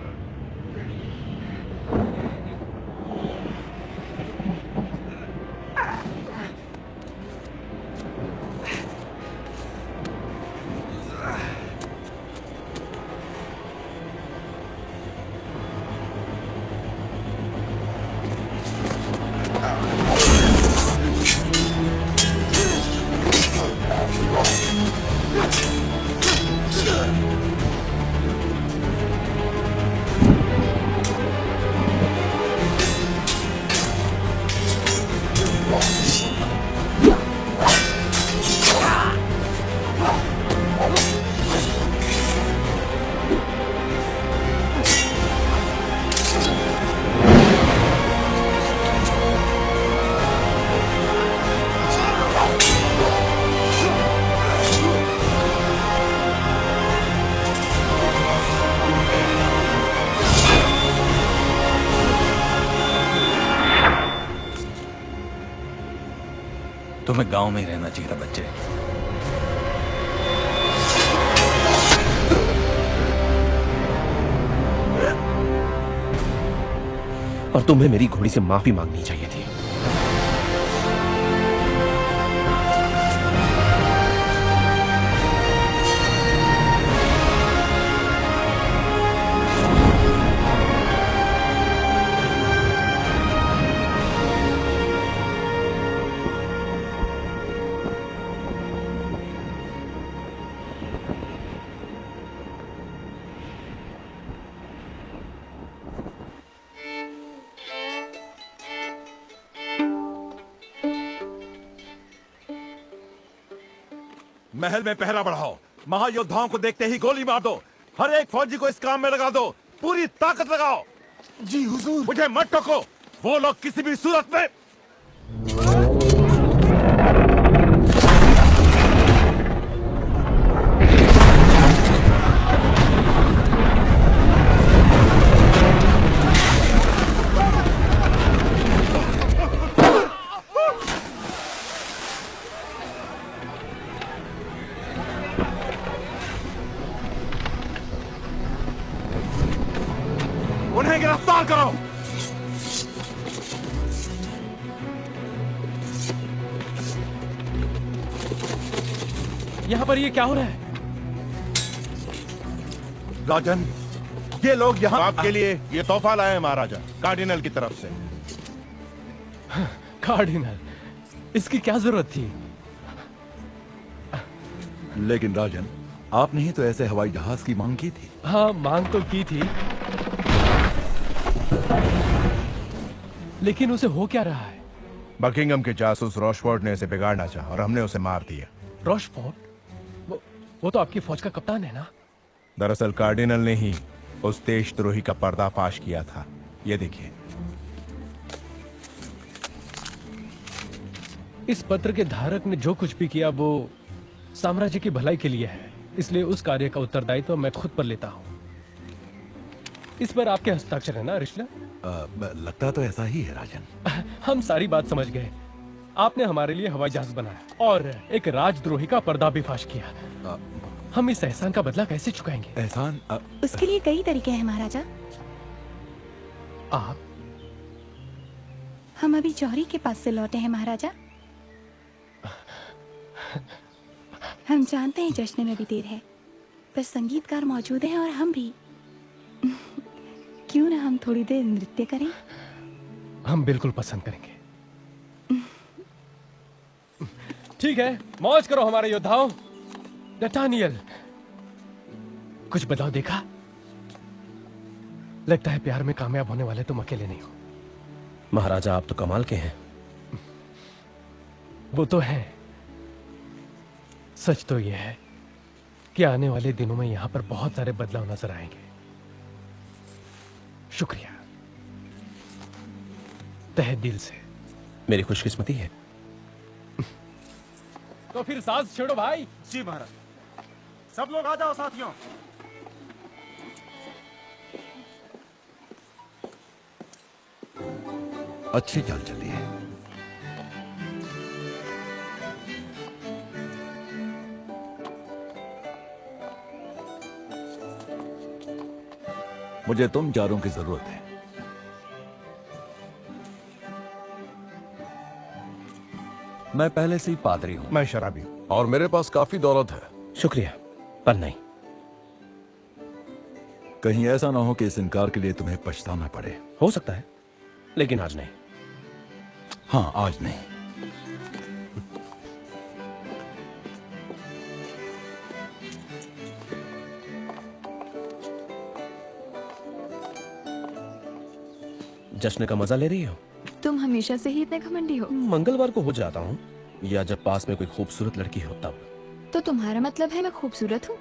I: तुम्हें गांव में ही रहना चाहिए था बच्चे।
J: और तुम्हें मेरी घोड़ी से माफी मांगनी चाहिए थी।
N: महल में पहरा बढ़ाओ, महायोद्धाओं को देखते ही गोली मार दो, हर एक फौजी को इस काम में लगा दो, पूरी ताकत लगाओ।
G: जी हुजूर।
N: मुझे मत टोको, वो लोग किसी भी सूरत में। उन्हें गिरफ्तार करो।
F: यहाँ पर ये क्या हो रहा है?
N: राजन, ये लोग यहाँ
A: आपके लिए ये तोहफा लाए हैं महाराजा, कार्डिनल की तरफ से।
F: कार्डिनल, इसकी क्या जरूरत थी?
N: लेकिन राजन, आपने ही तो ऐसे हवाई जहाज की मांग की थी।
F: हाँ, मांग तो की थी, लेकिन उसे हो क्या रहा है?
A: बकिंगम के जासूस रॉशफोर्ड ने इसे बिगाड़ना चाहा और हमने उसे मार दिया।
F: रॉशफोर्ड? वो तो आपकी फौज का कप्तान है ना?
A: दरअसल कार्डिनल ने ही उस देशद्रोही का पर्दाफाश किया था। ये देखिए।
F: इस पत्र के धारक ने जो कुछ भी किया वो साम्राज्य की भलाई के लिए है, इसलिए उस कार्य का उत्तरदायित्व मैं खुद पर लेता हूँ। इस पर आपके हस्ताक्षर है ना रिश्ला?
N: लगता तो ऐसा ही है राजन।
F: हम सारी बात समझ गए। आपने हमारे लिए हवाई जहाज बनाया और एक राजद्रोही का पर्दाफाश किया। हम इस एहसान का बदला कैसे चुकाएंगे?
N: एहसान?
D: उसके लिए कई तरीके हैं महाराजा।
F: आप?
D: हम अभी जौहरी के पास से लौटे हैं महाराजा। हम जानते हैं जश्न में भी देर है, पर संगीतकार मौजूद हैं और हम भी। क्यों ना हम थोड़ी देर नृत्य करें?
F: हम बिल्कुल पसंद करेंगे। ठीक है, मौज करो हमारे योद्धाओं। नटानियल, कुछ बदलाव देखा? लगता है प्यार में कामयाब होने वाले तुम अकेले नहीं हो।
J: महाराजा, आप तो कमाल के हैं।
F: वो तो है। सच तो यह है कि आने वाले दिनों में यहां पर बहुत सारे बदलाव नजर आएंगे। शुक्रिया, तहे दिल से।
J: मेरी खुशकिस्मती है।
F: तो फिर साज छेड़ो भाई।
G: जी महाराज। सब लोग आ जाओ साथियों।
N: अच्छी चाल चली है। मुझे तुम चारों की जरूरत है।
E: मैं पहले से ही पादरी हूं।
A: मैं शराबी हूं।
K: और मेरे पास काफी दौलत है।
J: शुक्रिया, पर नहीं।
N: कहीं ऐसा ना हो कि इस इनकार के लिए तुम्हें पछताना पड़े।
J: हो सकता है, लेकिन आज नहीं।
N: हाँ, आज नहीं।
J: जश्न का मजा ले रही हो?
D: तुम हमेशा से ही इतने घमंडी हो।
J: मंगलवार को हो जाता हूँ, या जब पास में कोई खूबसूरत लड़की हो तब।
D: तो तुम्हारा मतलब है मैं खूबसूरत हूँ?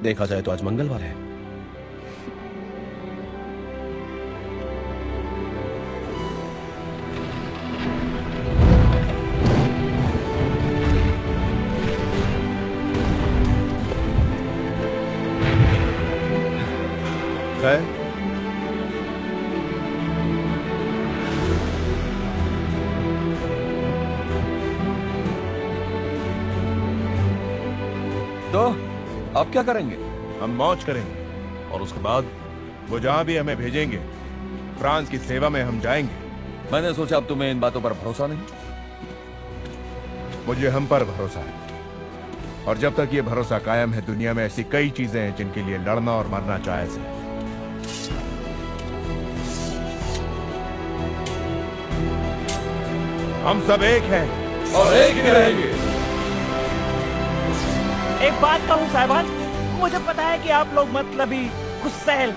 J: देखा जाए तो आज मंगलवार है।
E: तो अब क्या करेंगे?
A: हम मौज करेंगे
K: और उसके बाद
A: वो जहां भी हमें भेजेंगे, फ्रांस की सेवा में हम जाएंगे।
E: मैंने सोचा अब तुम्हें इन बातों पर भरोसा नहीं।
A: मुझे हम पर भरोसा है, और जब तक ये भरोसा कायम है, दुनिया में ऐसी कई चीजें हैं जिनके लिए लड़ना और मरना जायज है। हम सब एक हैं
K: और एक ही रहेंगे।
L: एक बात कहूँ साहिबान, मुझे पता है कि आप लोग मतलबी, गुस्सैल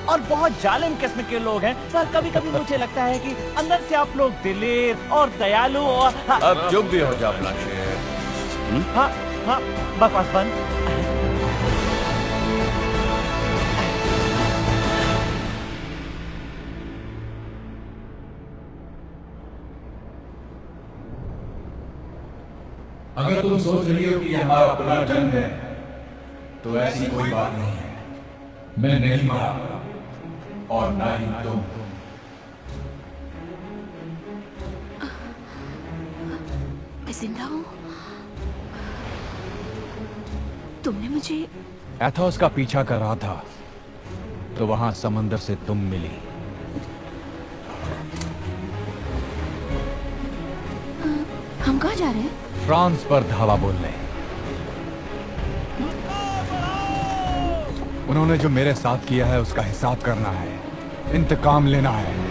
L: और बहुत जालिम किस्म के लोग हैं, पर कभी कभी मुझे लगता है कि अंदर से आप लोग दिलेर और दयालु और
E: अब चुप भी हो जा अपना शेर।
L: हाँ हाँ बकवास बंद।
H: अगर तुम सोच रही हो कि ये हमारा अपना जंग है तो ऐसी कोई बात नहीं है। मैं नहीं मरा और ना ही तुम।
D: मैं जिंदा हूँ। तुमने मुझे
P: एथोस का पीछा कर रहा था तो वहां समंदर से तुम मिली।
D: हम कहाँ जा रहे हैं?
P: फ्रांस पर धावा बोलने। उन्होंने जो मेरे साथ किया है उसका हिसाब करना है, इंतकाम लेना है।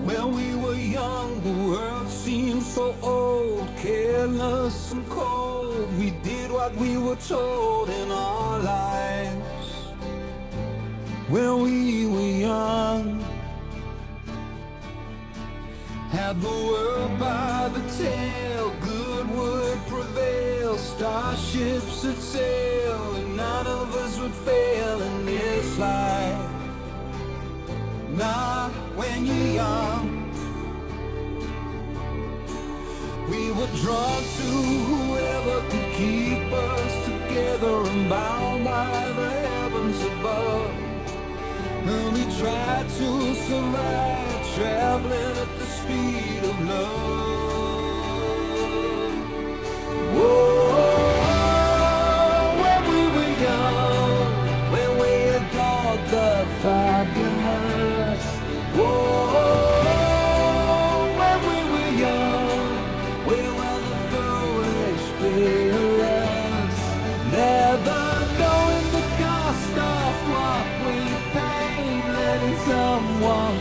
O: When we were young, the world seemed so old, careless and cold. We did what we were told in our lives. When we were young, had the world by the tail, good would prevail, starships would sail, and none of us would fail in this life. Not when you're young. We were drawn to whoever could keep us together and bound by the heavens above. And we tried to survive, traveling at the speed of love. Whoa, when we were young, when we adored the fabulous. Whoa, when we were young, we were the foolish fearless, never knowing the cost of what we paid, letting someone